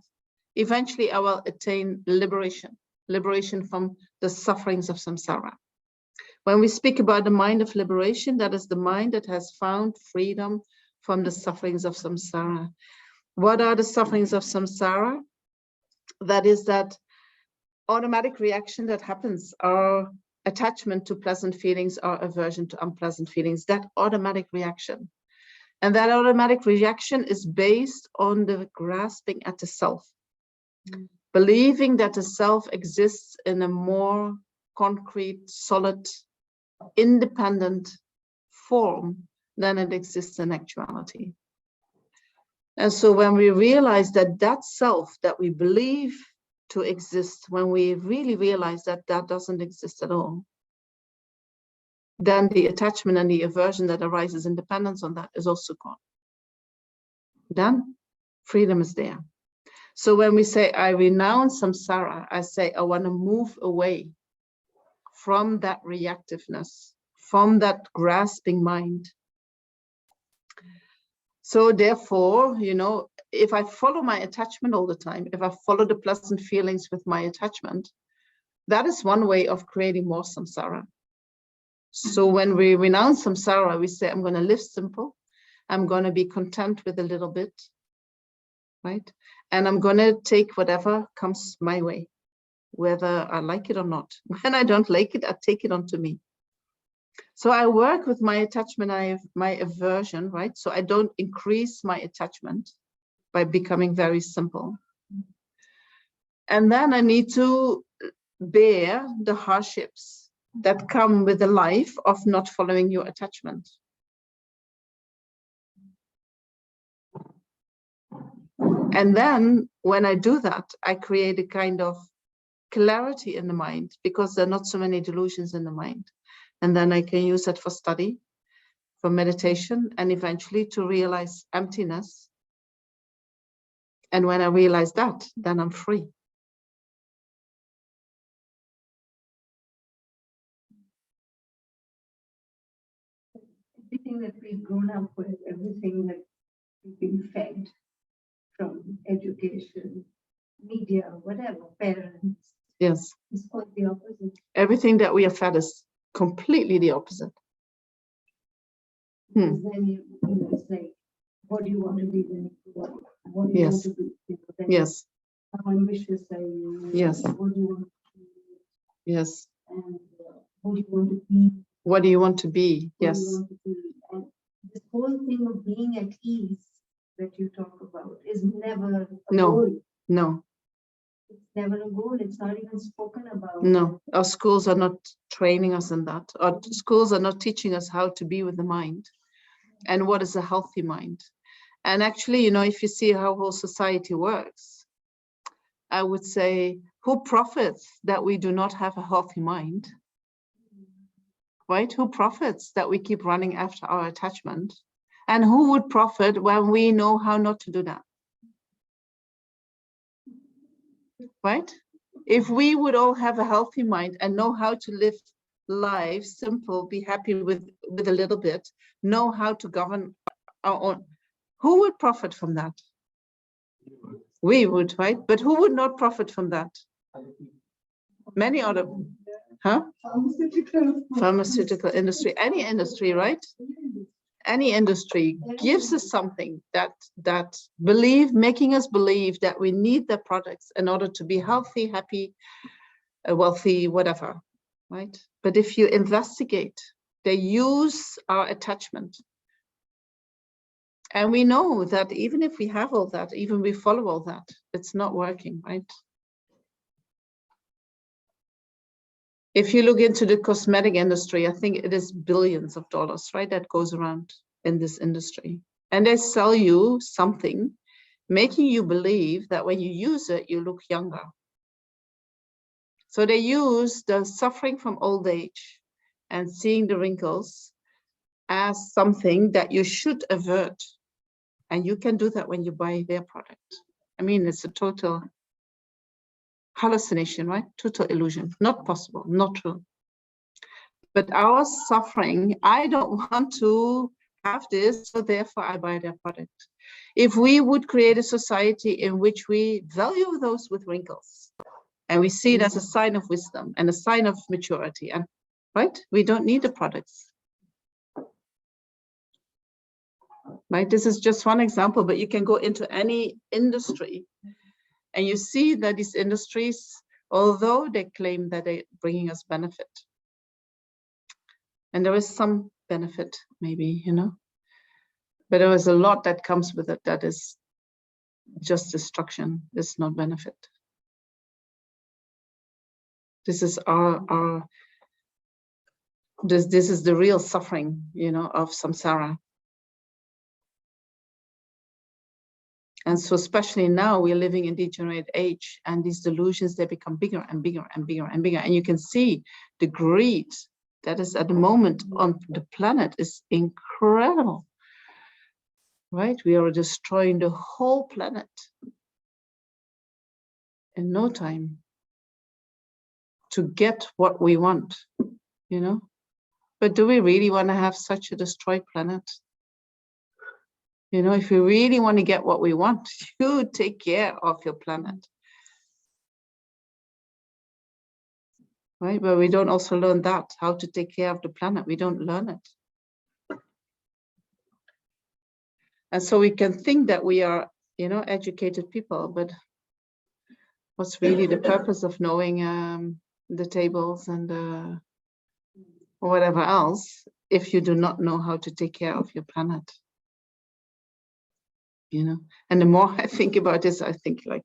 eventually I will attain liberation, liberation from the sufferings of samsara. When we speak about the mind of liberation, that is the mind that has found freedom from the sufferings of samsara. What are the sufferings of samsara? That is that automatic reaction that happens, our attachment to pleasant feelings, our aversion to unpleasant feelings, that automatic reaction. And that automatic reaction is based on the grasping at the self, believing that the self exists in a more concrete, solid, independent form than it exists in actuality. And so when we realize that that self that we believe to exist, when we really realize that that doesn't exist at all, then the attachment and the aversion that arises in dependence on that is also gone. Then freedom is there. So when we say, I renounce samsara, I say, I want to move away from that reactiveness, from that grasping mind. So therefore, you know, if I follow my attachment all the time, if I follow the pleasant feelings with my attachment, that is one way of creating more samsara. So when we renounce samsara, we say, I'm going to live simple. I'm going to be content with a little bit, right? And I'm going to take whatever comes my way, whether I like it or not. When I don't like it, I take it onto me. So I work with my attachment, I have my aversion, right? So I don't increase my attachment by becoming very simple. And then I need to bear the hardships that come with the life of not following your attachment. And then when I do that, I create a kind of clarity in the mind because there are not so many delusions in the mind. And then I can use that for study, for meditation, and eventually to realize emptiness. And when I realize that, then I'm free. Everything that we've grown up with, everything that we've been fed from education, media, whatever, parents. Yes. It's quite the opposite. Everything that we are fed is completely the opposite. Because then you know, it's like, what do you want to be when you grow up? What do you want to be? You know, then Yes. how ambitious are you? Yes. What do you want to be? Yes. And what do you want to be? What do you want to be? What Yes. do you want to be? And this whole thing of being at ease that you talk about is never a No. goal. No. It's never a goal. It's not even spoken about. No. Our schools are not training us in that. Our schools are not teaching us how to be with the mind. and what is a healthy mind. And actually, you know, if you see how whole society works, I would say, who profits that we do not have a healthy mind? Right? Who profits that we keep running after our attachment? And who would profit when we know how not to do that? Right? If we would all have a healthy mind and know how to live life simple, be happy with a little bit, know how to govern our own, who would profit from that? We would, right? But who would not profit from that? Many other, huh? Pharmaceutical industry, any industry, right? Any industry gives us something that making us believe that we need their products in order to be healthy, happy, wealthy, whatever, right? But if you investigate, they use our attachment. And we know that even if we have all that, even we follow all that, it's not working, right? If you look into the cosmetic industry, I think it is billions of dollars, right, that goes around in this industry. And they sell you something, making you believe that when you use it, you look younger. So they use the suffering from old age and seeing the wrinkles as something that you should avert. And you can do that when you buy their product. I mean, it's a total hallucination, right? Total illusion, not possible, not true. But our suffering, I don't want to have this, so therefore I buy their product. If we would create a society in which we value those with wrinkles, and we see it as a sign of wisdom and a sign of maturity, and right, we don't need the products. Right, this is just one example, but you can go into any industry and you see that these industries, although they claim that they're bringing us benefit, and there is some benefit maybe, you know, but there is a lot that comes with it that is just destruction. It's not benefit. This is this is the real suffering, you know, of samsara. And so especially now we're living in degenerate age, and these delusions, they become bigger and bigger and bigger and bigger. And you can see the greed that is at the moment on the planet is incredible, right? We are destroying the whole planet in no time to get what we want, you know? But do we really want to have such a destroyed planet? You know, if we really want to get what we want, you take care of your planet. Right? But we don't also learn that, how to take care of the planet. We don't learn it. And so we can think that we are, you know, educated people, but what's really the purpose of knowing the tables and whatever else if you do not know how to take care of your planet? You know, and the more I think about this, I think like,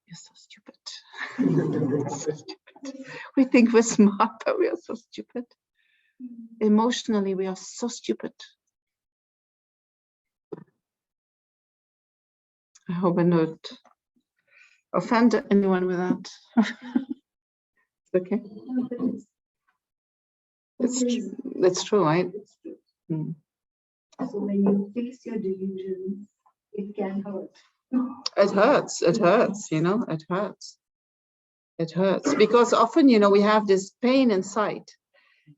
you're so stupid. So stupid. We think we're smart, but we are so stupid. Emotionally, we are so stupid. I hope I don't offend anyone with that. Okay. It's true, right? Hmm. So when you face your delusions, it can hurt. It hurts, you know, it hurts. It hurts because often, you know, we have this pain inside.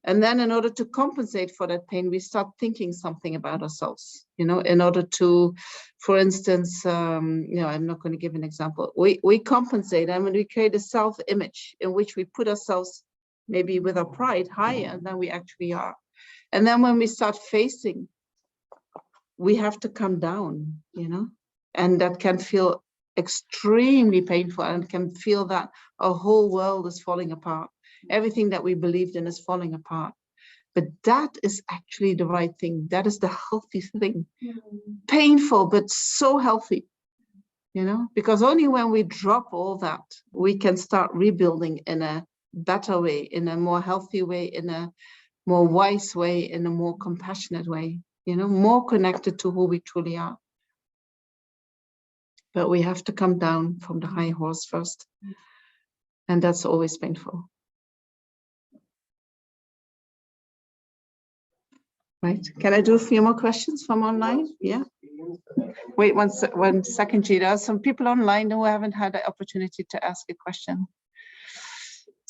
And then in order to compensate for that pain, we start thinking something about ourselves, you know, in order to, for instance, you know, I'm not going to give an example. We compensate and when we create a self-image in which we put ourselves maybe with our pride higher than we actually are. And then when we start facing, we have to come down, you know, and that can feel extremely painful and can feel that our whole world is falling apart. Everything that we believed in is falling apart. But that is actually the right thing. That is the healthy thing. Painful, but so healthy, you know, because only when we drop all that, we can start rebuilding in a better way, in a more healthy way, in a more wise way, in a more compassionate way. you know, more connected to who we truly are. But we have to come down from the high horse first. And that's always painful. Right? Can I do a few more questions from online? Yeah. Wait one second, G. There are some people online who haven't had the opportunity to ask a question.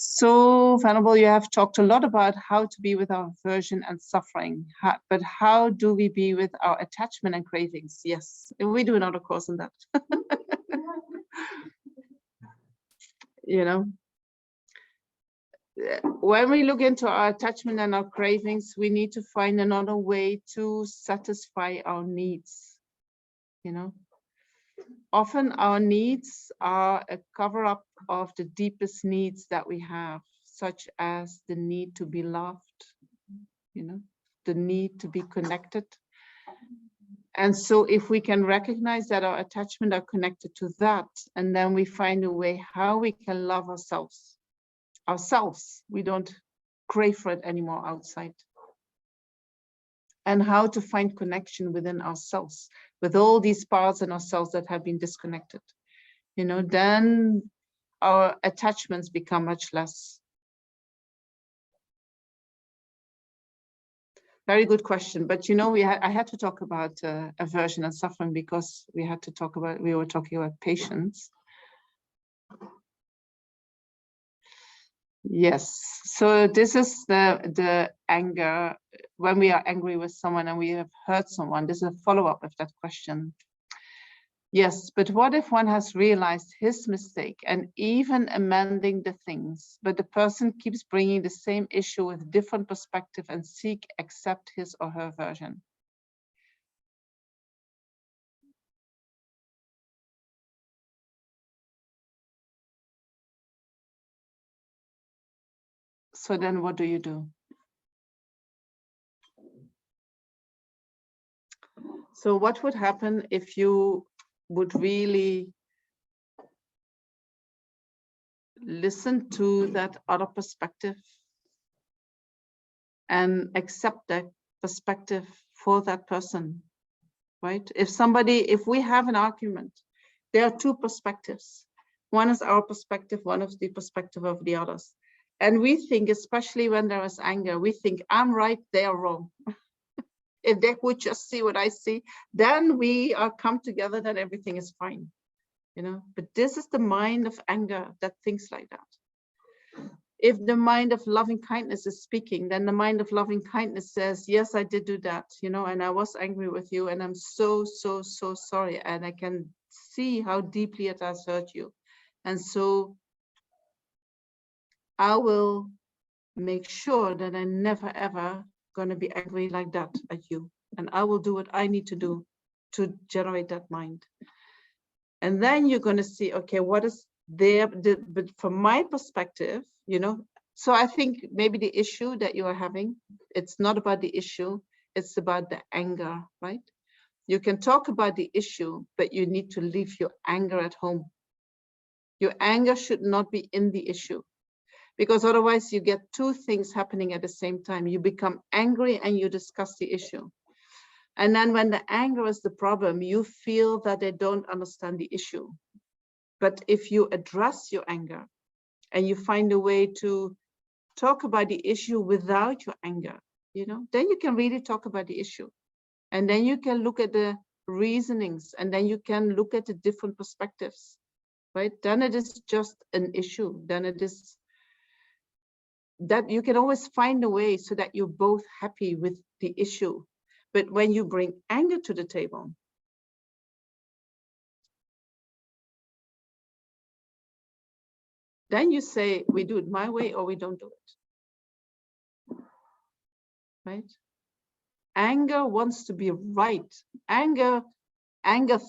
So, Venerable, you have talked a lot about how to be with our aversion and suffering, but how do we be with our attachment and cravings? Yes, we do another course on that. You know, when we look into our attachment and our cravings, we need to find another way to satisfy our needs. You know, often our needs are a cover-up of the deepest needs that we have, such as the need to be loved, you know, the need to be connected. And so if we can recognize that our attachment are connected to that, and then we find a way how we can love ourselves. We don't crave for it anymore outside. And how to find connection within ourselves, with all these parts in ourselves that have been disconnected. You know, then our attachments become much less. Very good question, but you know, I had to talk about aversion and suffering because we were talking about patience. Yes, so this is the anger, when we are angry with someone and we have hurt someone. This is a follow-up of that question. Yes, but what if one has realized his mistake and even amending the things, but the person keeps bringing the same issue with different perspective and accept his or her version? So then what do you do? So what would happen if you would really listen to that other perspective and accept that perspective for that person, right? If we have an argument, there are two perspectives. One is our perspective, one is the perspective of the others. And we think, especially when there is anger, we think I'm right, they are wrong. If they would just see what I see, then we are come together, then everything is fine. You know, but this is the mind of anger that thinks like that. If the mind of loving kindness is speaking, then the mind of loving kindness says, yes, I did do that, you know, and I was angry with you, and I'm so sorry, and I can see how deeply it has hurt you. And so I will make sure that I never ever gonna be angry like that at you. And I will do what I need to do to generate that mind. And then you're gonna see, okay, what is there? But from my perspective, you know, so I think maybe the issue that you are having, it's not about the issue, it's about the anger, right? You can talk about the issue, but you need to leave your anger at home. Your anger should not be in the issue, because otherwise you get two things happening at the same time. You become angry and you discuss the issue. And then when the anger is the problem, you feel that they don't understand the issue. But if you address your anger and you find a way to talk about the issue without your anger, you know, then you can really talk about the issue. And then you can look at the reasonings, and then you can look at the different perspectives, right? Then it is just an issue. Then it is that you can always find a way so that you're both happy with the issue. But when you bring anger to the table, then you say, we do it my way or we don't do it, right? Anger wants to be right. Anger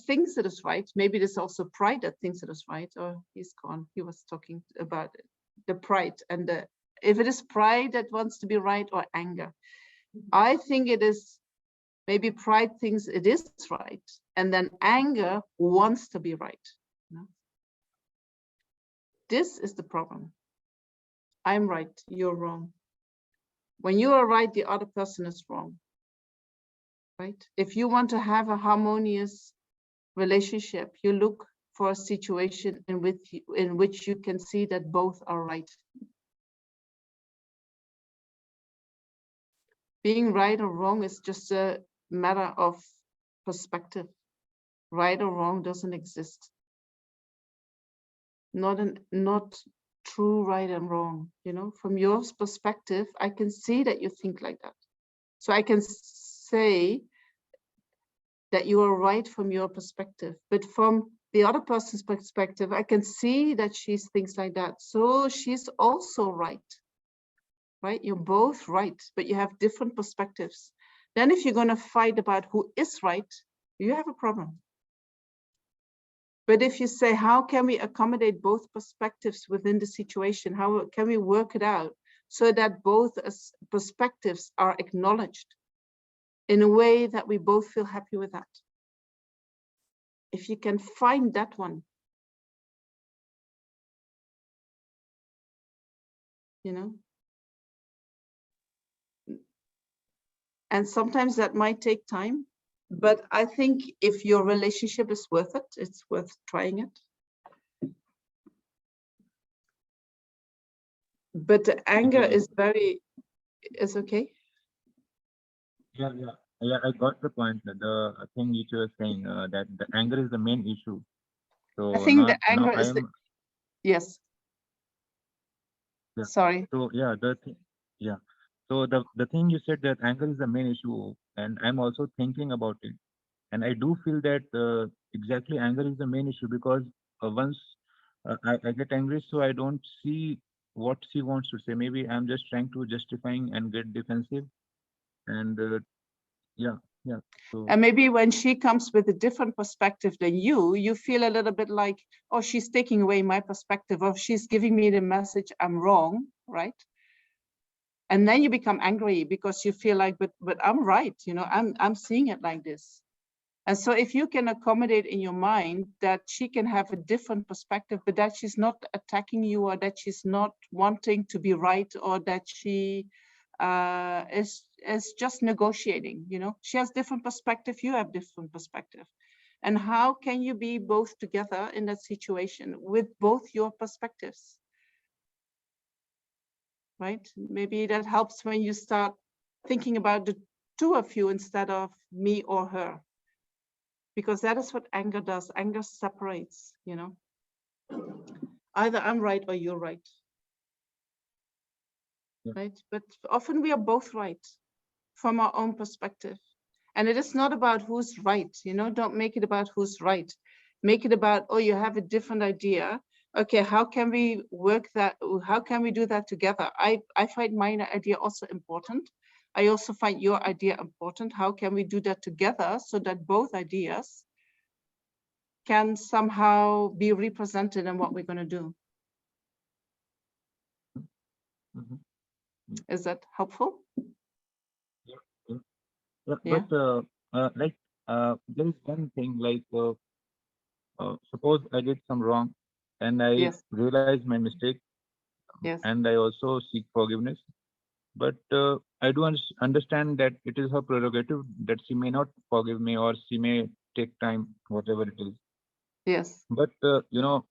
thinks it is right. Maybe there's also pride that thinks it is right. Or he's gone. He was talking about it. The pride and if it is pride that wants to be right or anger. I think it is maybe pride thinks it is right, and then anger wants to be right. You know? This is the problem. I'm right, you're wrong. When you are right, the other person is wrong. right? If you want to have a harmonious relationship, you look for a situation in which you can see that both are right. Being right or wrong is just a matter of perspective. Right or wrong doesn't exist. Not true right and wrong. You know, from your perspective, I can see that you think like that. So I can say that you are right from your perspective, but from the other person's perspective, I can see that she thinks like that. So she's also right, right? You're both right, but you have different perspectives. Then if you're going to fight about who is right, you have a problem. But if you say, how can we accommodate both perspectives within the situation? How can we work it out so that both perspectives are acknowledged in a way that we both feel happy with that? If you can find that one, you know, and sometimes that might take time, but I think if your relationship is worth it, it's worth trying it. But the anger is okay. Yeah, I got the point. The thing which you were saying, that the anger is the main issue. So I think the anger now is yes. Yeah. Sorry. So yeah, So the thing you said, that anger is the main issue, and I'm also thinking about it, and I do feel that exactly anger is the main issue, because once I get angry, so I don't see what she wants to say. Maybe I'm just trying to justifying and get defensive, and yeah. So And maybe when she comes with a different perspective than you feel a little bit like, oh, she's taking away my perspective, or she's giving me the message I'm wrong, right? And then you become angry because you feel like, but I'm right, you know, I'm seeing it like this. And so if you can accommodate in your mind that she can have a different perspective, but that she's not attacking you, or that she's not wanting to be right, or that she is just negotiating, you know, she has different perspective, you have different perspective. And how can you be both together in that situation with both your perspectives? Right? Maybe that helps when you start thinking about the two of you instead of me or her. Because that is what anger does. Anger separates, you know. Either I'm right or you're right. Yeah. Right? But often we are both right from our own perspective. And it is not about who's right, you know, don't make it about who's right. Make it about, oh, you have a different idea. Okay, how can we work that? How can we do that together? I find my idea also important. I also find your idea important. How can we do that together so that both ideas can somehow be represented in what we're going to do? Mhm. Is that helpful? Yeah. Yeah. But like there is one thing, like suppose I did some wrong, and I Yes. realize my mistake, Yes. and I also seek forgiveness. But I do understand that it is her prerogative, that she may not forgive me, or she may take time, whatever it is. Yes. But you know,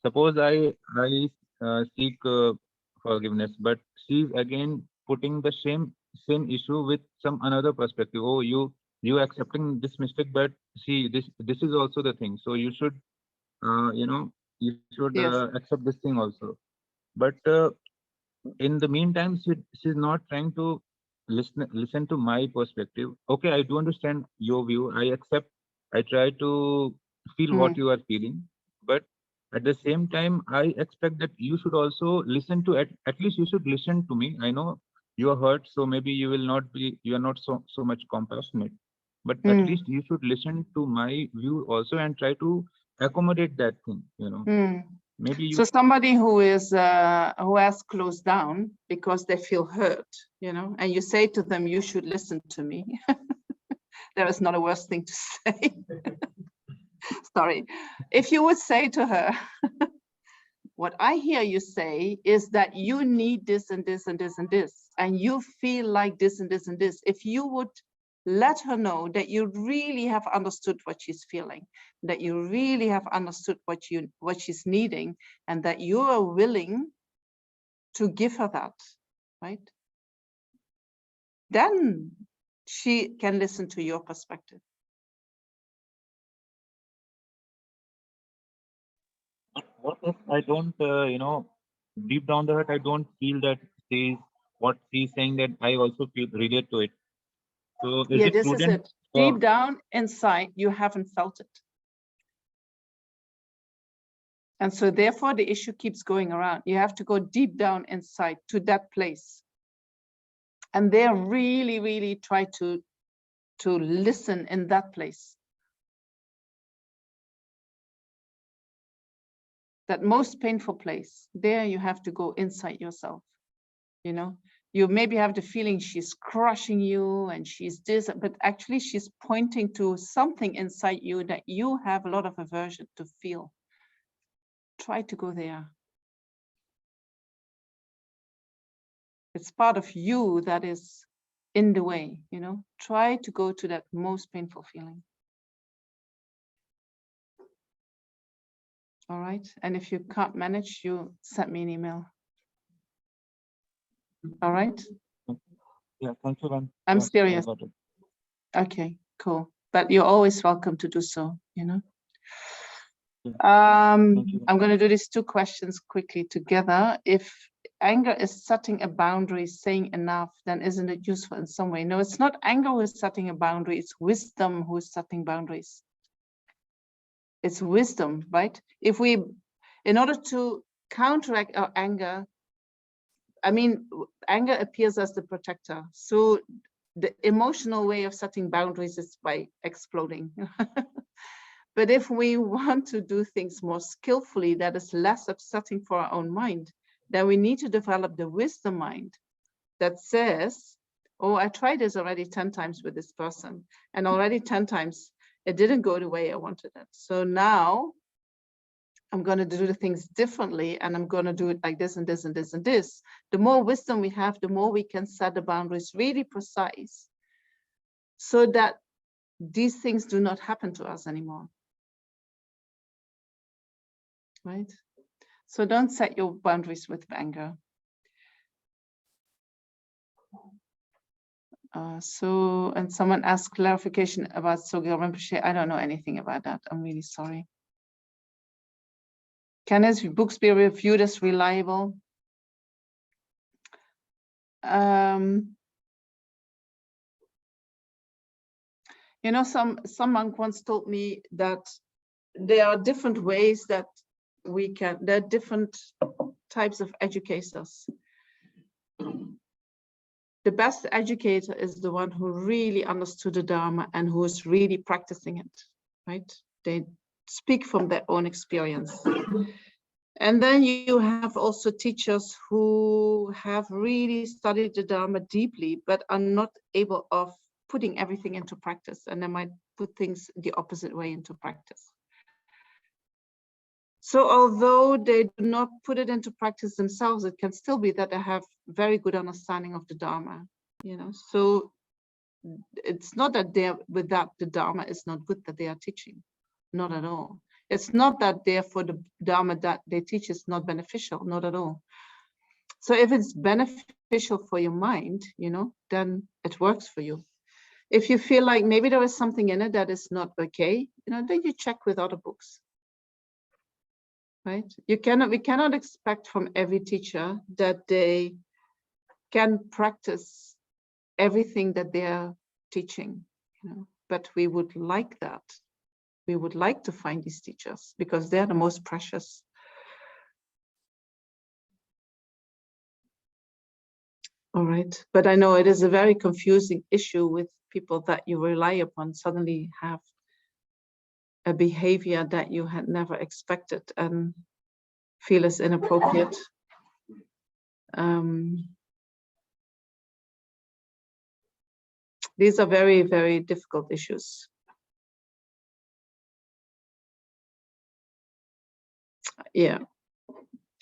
suppose I seek forgiveness, but she's again putting the same issue with some another perspective. Oh, you accepting this mistake, but see, this is also the thing. So you should you should Yes. accept this thing also. But in the meantime, she's not trying to listen to my perspective. Okay, I do understand your view. I accept. I try to feel what you are feeling, but at the same time, I expect that you should also listen to, at least you should listen to me. I know you are hurt, so maybe you are not so much compassionate, but at least you should listen to my view also, and try to accommodate that thing, maybe you. So somebody who has closed down because they feel hurt, you know, and you say to them, you should listen to me. There is not a worse thing to say. Sorry. If you would say to her, what I hear you say is that you need this and this and this and this, and you feel like this and this and this. If you would let her know that you really have understood what she's feeling, that you really have understood what she's needing, and that you are willing to give her that, right? Then she can listen to your perspective. What if I don't, deep down the heart, I don't feel that what she's saying, that I also feel relate to it. So is Yeah, it this is prudent it. for- Deep down inside, you haven't felt it. And so therefore the issue keeps going around. You have to go deep down inside to that place. And they really, really try to listen in that place. That most painful place, there you have to go inside yourself. You know, you maybe have the feeling she's crushing you and she's this, but actually she's pointing to something inside you that you have a lot of aversion to feel. Try to go there. It's part of you that is in the way, you know. Try to go to that most painful feeling. All right. And if you can't manage, you send me an email. All right. Yeah, thank you, man. I'm Yes, I serious. got it. Okay, cool. But you're always welcome to do so, you know. Yeah. Thank you. I'm going to do these two questions quickly together. If anger is setting a boundary, saying enough, then isn't it useful in some way? No, it's not anger who is setting a boundary, it's wisdom who is setting boundaries. It's wisdom, right? If we, in order to counteract our anger, I mean, anger appears as the protector. So the emotional way of setting boundaries is by exploding. But if we want to do things more skillfully, that is less upsetting for our own mind, then we need to develop the wisdom mind that says, oh, I tried this already 10 times with this person, and already 10 times it didn't go the way I wanted it. So now I'm going to do the things differently, and I'm going to do it like this and this and this and this. The more wisdom we have, the more we can set the boundaries really precise so that these things do not happen to us anymore. Right? So don't set your boundaries with anger. And someone asked clarification about Sogyal Rinpoche. I don't know anything about that. I'm really sorry. Can his books be reviewed as reliable? You know, some monk once told me that there are different ways that there are different types of educators. The best educator is the one who really understood the Dharma and who is really practicing it, right? They speak from their own experience. And then you have also teachers who have really studied the Dharma deeply, but are not able of putting everything into practice, and they might put things the opposite way into practice. So although they do not put it into practice themselves, it can still be that they have very good understanding of the Dharma, you know. So it's not that they're without the Dharma, it's not good that they are teaching, not at all. It's not that therefore the Dharma that they teach is not beneficial, not at all. So if it's beneficial for your mind, you know, then it works for you. If you feel like maybe there is something in it that is not okay, you know, then you check with other books. Right? We cannot expect from every teacher that they can practice everything that they're teaching, you know, but we would like that. We would like to find these teachers because they're the most precious. All right, but I know it is a very confusing issue with people that you rely upon suddenly have a behavior that you had never expected and feel is inappropriate. These are very, very difficult issues. Yeah,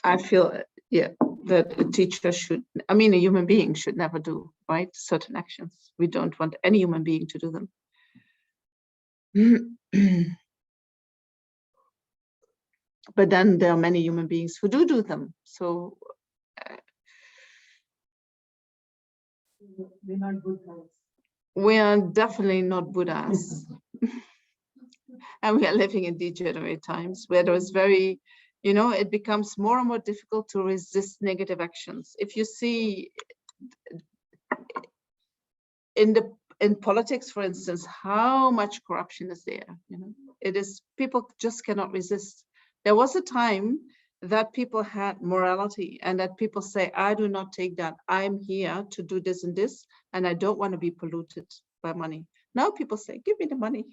I feel, yeah, that a teacher should, I mean, a human being should never do, right? Certain actions. We don't want any human being to do them. But then there are many human beings who do them. So We're not Buddhas. we are definitely not Buddhas. And we are living in degenerate times where there is very, it becomes more and more difficult to resist negative actions. If you see in politics, for instance, how much corruption is there, it is, people just cannot resist. There was a time that people had morality and that people say, I do not take that. I'm here to do this and this, and I don't want to be polluted by money. Now people say, give me the money.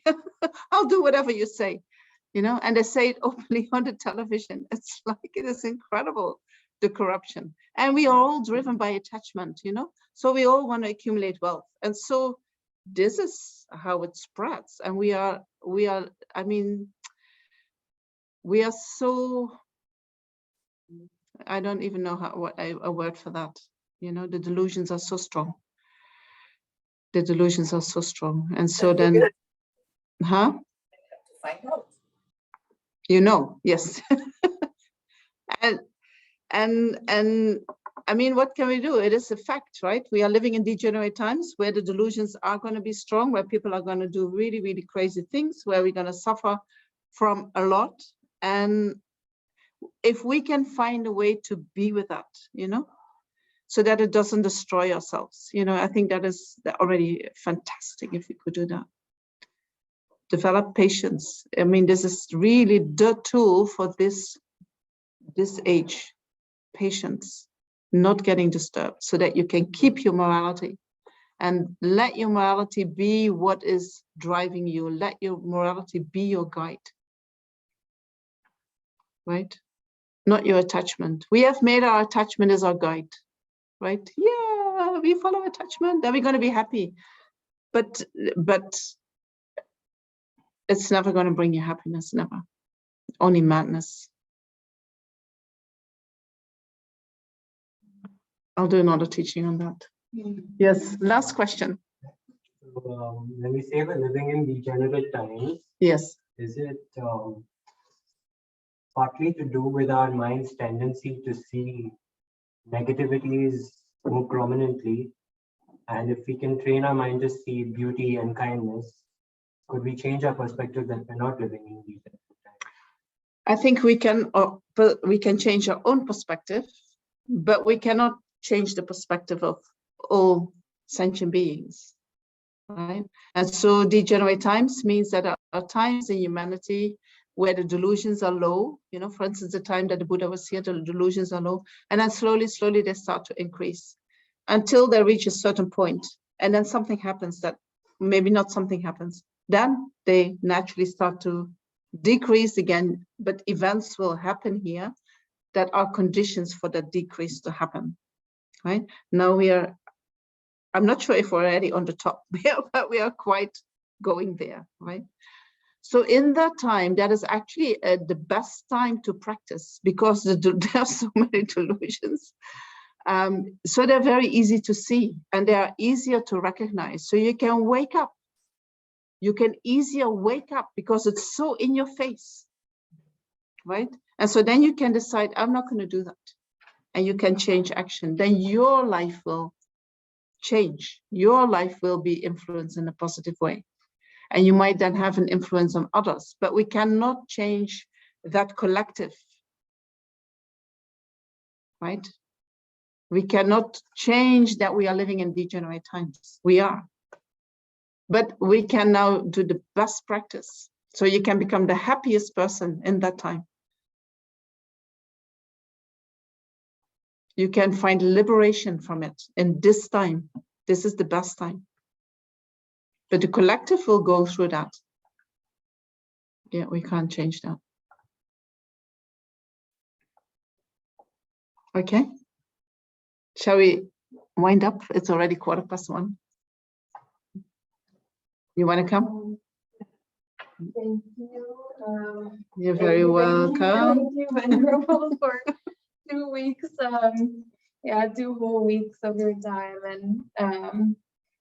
I'll do whatever you say, and they say it openly on the television. It's like, it is incredible, the corruption. And we are all driven by attachment, so we all want to accumulate wealth. And so this is how it spreads. And we are so, I don't even know a word for that. The delusions are so strong. The delusions are so strong. And so then, huh? Find out. Yes. and I mean, what can we do? It is a fact, right? We are living in degenerate times where the delusions are going to be strong, where people are going to do really, really crazy things, where we're going to suffer from a lot. And if we can find a way to be with that, so that it doesn't destroy ourselves, I think that is already fantastic if we could do that. Develop patience. I mean, this is really the tool for this age. Patience, not getting disturbed, so that you can keep your morality and let your morality be what is driving you. Let your morality be your guide, right? Not your attachment. We have made our attachment as our guide, right? Yeah, we follow attachment, then we're going to be happy. But it's never going to bring you happiness, never. Only madness. I'll do another teaching on that. Yes, last question. So, when we say we're living in degenerate times, Yes. is it partly to do with our mind's tendency to see negativities more prominently? And if we can train our mind to see beauty and kindness, could we change our perspective that we're not living in degenerate times? I think we can change our own perspective, but we cannot change the perspective of all sentient beings, right? And so degenerate times means that there are times in humanity where the delusions are low. For instance, the time that the Buddha was here, the delusions are low, and then slowly they start to increase until they reach a certain point, and then something happens that maybe not something happens. Then they naturally start to decrease again, but events will happen here that are conditions for that decrease to happen, right? Now I'm not sure if we're already on the top, but we are quite going there, right? So in that time, that is actually the best time to practice, because there are so many delusions. So they're very easy to see and they are easier to recognize. So you can wake up. You can easier wake up because it's so in your face, right? And so then you can decide, I'm not going to do that. And you can change action. Then your life will change. Your life will be influenced in a positive way. And you might then have an influence on others, but we cannot change that collective, right? We cannot change that we are living in degenerate times. We are. But we can now do the best practice. So you can become the happiest person in that time. You can find liberation from it in this time. This is the best time. But the collective will go through that. Yeah, we can't change that. Okay. Shall we wind up? It's already 1:15. You want to come? Thank you. You're very welcome. Thank you, Venerable, for 2 weeks. Yeah, 2 whole weeks of your time. And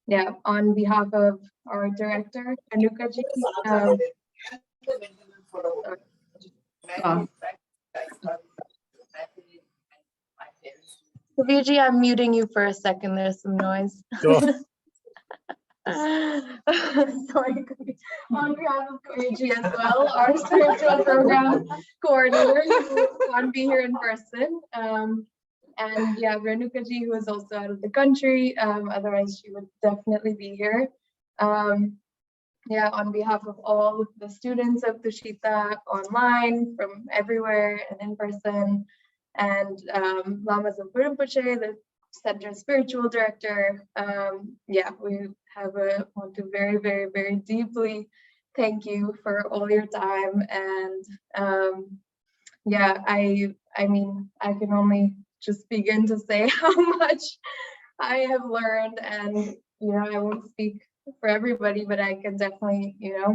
yeah, on behalf of our director, Anukaji. Viji, I'm muting you for a second. There's some noise. Sure. Sorry, on behalf of Koichi as well, our spiritual program coordinator, who can't be here in person. And yeah, Renukaji, who is also out of the country, otherwise she would definitely be here. Yeah, on behalf of all the students of Tushita online from everywhere and in person, and Lamas of Rinpoche, the Center Spiritual Director. Yeah, we want to very, very, very deeply thank you for all your time. And yeah, I mean, I can only just begin to say how much I have learned, and you know, I won't speak for everybody, but I can definitely, you know,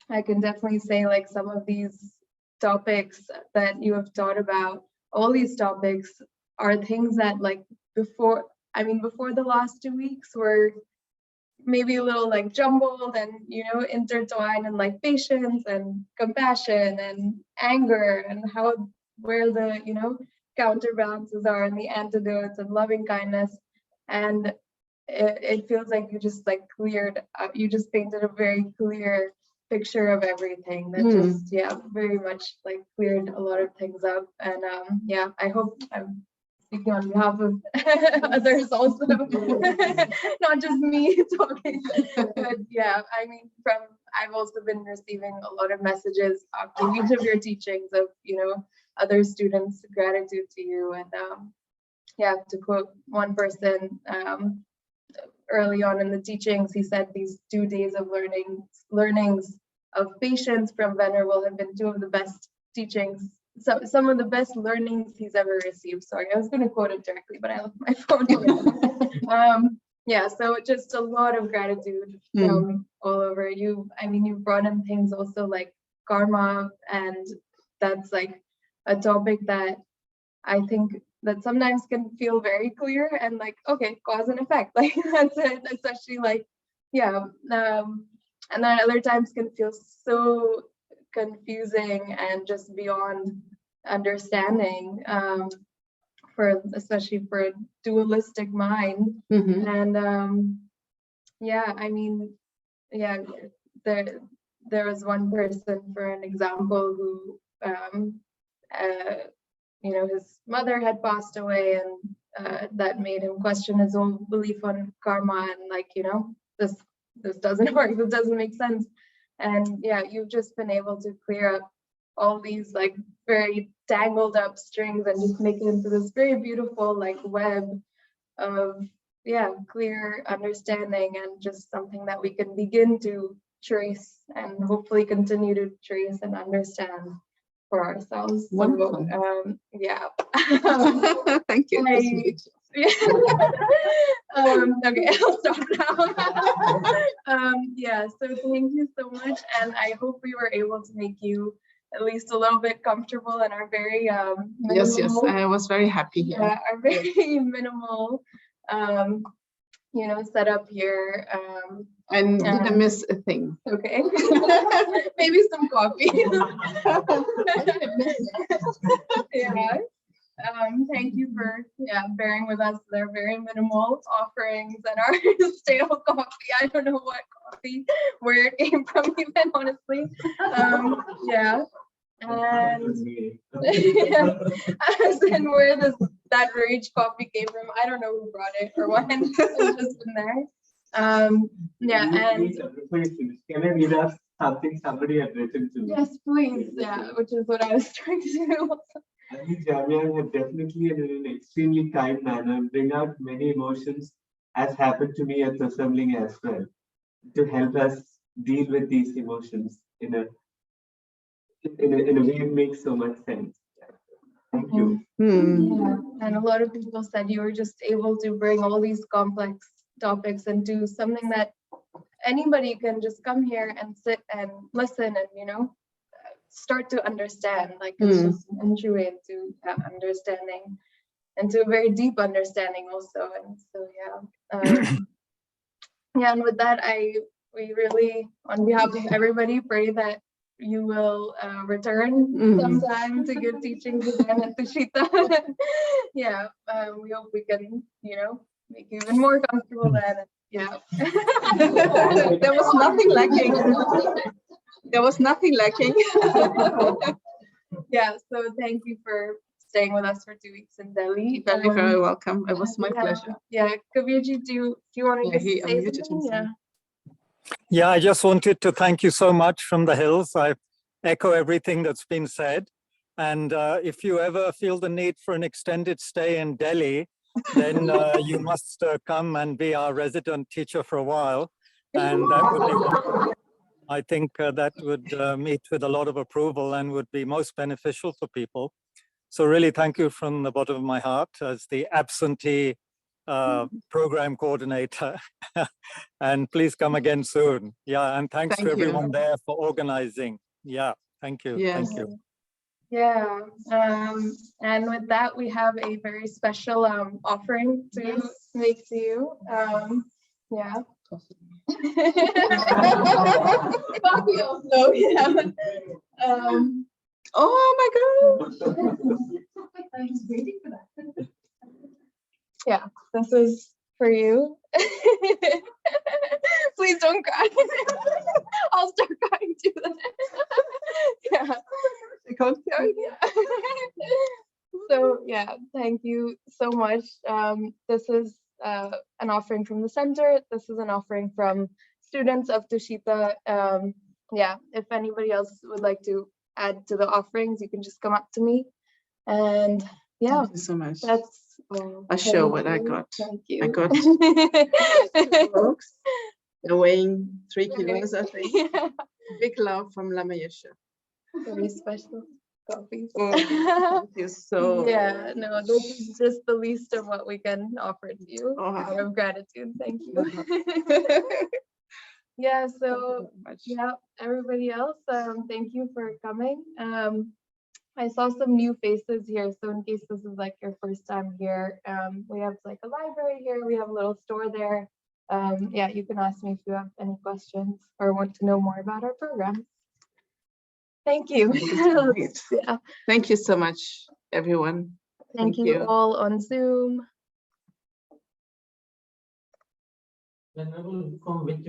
I can definitely say like some of these topics that you have taught about, all these topics are things that like before the last 2 weeks were maybe a little like jumbled and, you know, intertwined, and like patience and compassion and anger and where the, you know, counterbalances are and the antidotes and loving kindness. And it feels like you just like you just painted a very clear picture of everything that just, yeah, very much like cleared a lot of things up. And yeah, I hope I'm speaking on behalf of others also, not just me talking, but yeah, I mean, I've also been receiving a lot of messages after each of your teachings of, you know, other students' gratitude to you. And yeah, to quote one person, early on in the teachings, he said these 2 days of learnings of patience from Venerable have been 2 of the best teachings, some of the best learnings he's ever received. Sorry, I was going to quote it directly, but I left my phone. Yeah, so just a lot of gratitude from all over you. I mean, you've brought in things also like karma, and that's like a topic that I think that sometimes can feel very clear and like, okay, cause and effect, like that's it. That's actually like, yeah. And then other times can feel so confusing and just beyond understanding, especially for a dualistic mind. And yeah, I mean, yeah, there was one person, for an example, who you know, his mother had passed away, and that made him question his own belief on karma, and like, you know, this doesn't work, this doesn't make sense. And yeah, you've just been able to clear up all these like very tangled up strings and just make it into this very beautiful like web of, yeah, clear understanding, and just something that we can begin to trace and hopefully continue to trace and understand for ourselves. Wonderful. So, yeah. Thank you. Okay, I'll stop now. Yeah, so thank you so much, and I hope we were able to make you at least a little bit comfortable in our very minimal, yes, I was very happy here. Yeah, our very minimal you know, setup here. And didn't miss a thing. Okay. Maybe some coffee. Yeah. Thank you for bearing with us. They're very minimal offerings and our stale coffee. I don't know what coffee, where it came from even, honestly. Yeah. And yeah, as in where that rage coffee came from, I don't know who brought it or what. It's just been there. Yeah, and can I read us something somebody had written to me? Yes, please. Yeah, which is what I was trying to do. I think Jamyang had definitely, in an extremely kind manner, bring out many emotions, as happened to me at the assembling as well, to help us deal with these emotions in a way it makes so much sense. Thank you. Yeah. And a lot of people said you were just able to bring all these complex topics into something that anybody can just come here and sit and listen and, you know, start to understand. Like it's just an entryway into understanding, and to a very deep understanding also. And so yeah, and with that, we really, on behalf of everybody, pray that you will return sometime to give teachings again at Tushita. Yeah, we hope we can, make you even more comfortable then. Yeah. There was nothing lacking. There was nothing lacking. Yeah, so thank you for staying with us for 2 weeks in Delhi. Very, very welcome. It was my pleasure. Yeah, Kabirji, do you want to Yeah, he say unmuted something? himself. Yeah, I just wanted to thank you so much from the hills. I echo everything that's been said. And if you ever feel the need for an extended stay in Delhi, then you must come and be our resident teacher for a while. And that would be, I think that would meet with a lot of approval and would be most beneficial for people. So really thank you from the bottom of my heart as the absentee program coordinator. And please come again soon. Yeah, and thanks Thank to you. everyone there for organizing. Yeah, thank you. Yes. Thank you. Yeah, and with that, we have a very special offering to make to you. Yeah. Coffee also, yeah. Oh my God. I was waiting for that. Yeah, this is for you. Please don't cry. I'll start crying too then. Yeah. Yeah. So yeah, thank you so much. This is an offering from the center. This is an offering from students of Tushita. Yeah, if anybody else would like to add to the offerings, you can just come up to me. And yeah, Thank you so much. that's I'll show what I got. Thank you. I got books. They're weighing 3 kilos, I think. Yeah. Big love from Lama Yeshe. Very special coffees. Thank you so. Yeah, no, this is just the least of what we can offer to you out of gratitude. Thank you. Yeah, so yeah, everybody else, thank you for coming. I saw some new faces here, so in case this is like your first time here, we have like a library here, we have a little store there. Yeah, you can ask me if you have any questions or want to know more about our program. Thank you. Yeah. Thank you so much, everyone. Thank you all on Zoom. Venerable, from which